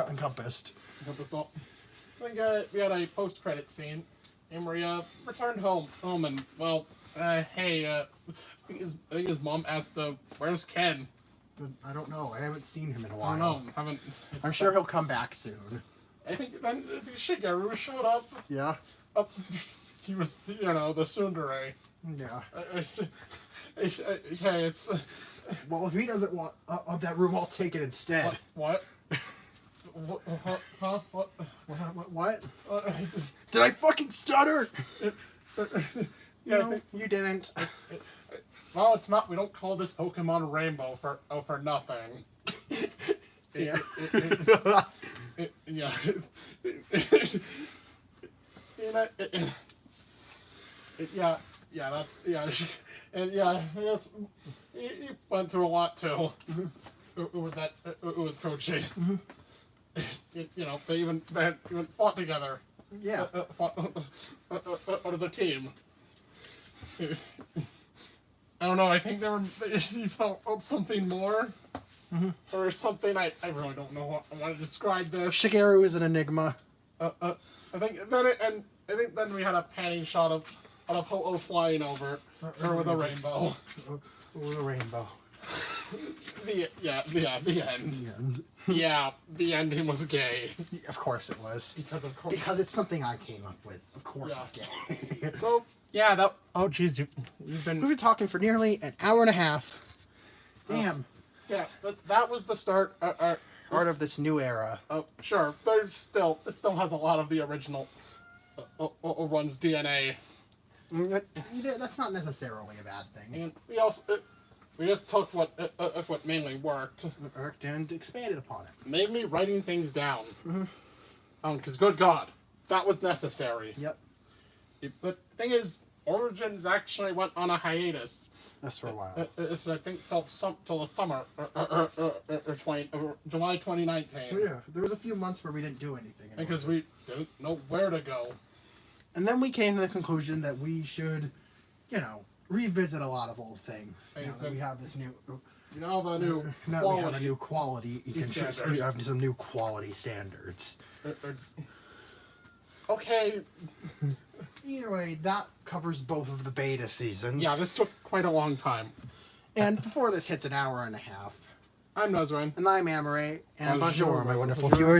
encompassed all.
I think we had a post-credit scene, and Maria returned home and I think his mom asked, "Where's Ken?"
I don't know. I haven't seen him in a while.
I don't know.
I'm sure he'll come back soon.
I think then Shigeru showed up.
Yeah.
He was, the tsundere.
Yeah.
Hey, it's.
Well, if he doesn't want that room, I'll take it instead.
What? Huh? What?
What? Did I fucking stutter?
Yeah,
No, you didn't.
Well, it's not. We don't call this Pokemon Rainbow for nothing.
Yeah.
Yeah. And yes, he went through a lot too with Kochi. They even fought together.
Yeah.
Fought as a team. I don't know. I think he felt
Mm-hmm.
something more, or something. I really don't know how I want to describe this.
Shigeru is an enigma.
I think then we had a panning shot of Ho-Oh flying over her with a rainbow.
With a rainbow.
The end. Yeah, the ending was gay.
Of course it was.
Because
Because it's something I came up with. Of course it's gay.
So yeah, that. Oh jeez, you've been.
We've been talking for nearly an hour and a half. Damn.
Yeah, that was the start.
Part of this new era.
Sure. This still has a lot of the original one's DNA.
That's not necessarily a bad thing.
And we just took what mainly worked.
And expanded upon it.
Mainly writing things down. Because good God, that was necessary.
Yep.
But the thing is, Origins actually went on a hiatus.
That's for a while.
So I think till the summer, July 2019.
Yeah, there was a few months where we didn't do anything.
Because we didn't know where to go.
And then we came to the conclusion that we should, revisit a lot of old things. Now that we have this new.
Now the new
now
quality.
we have a new quality. We have some new quality standards.
Okay.
Either way, that covers both of the beta seasons.
Yeah, this took quite a long time.
And before this hits an hour and a half,
I'm Nazran.
and I'm Amore, and bonjour, my wonderful
Bonjour.
viewers.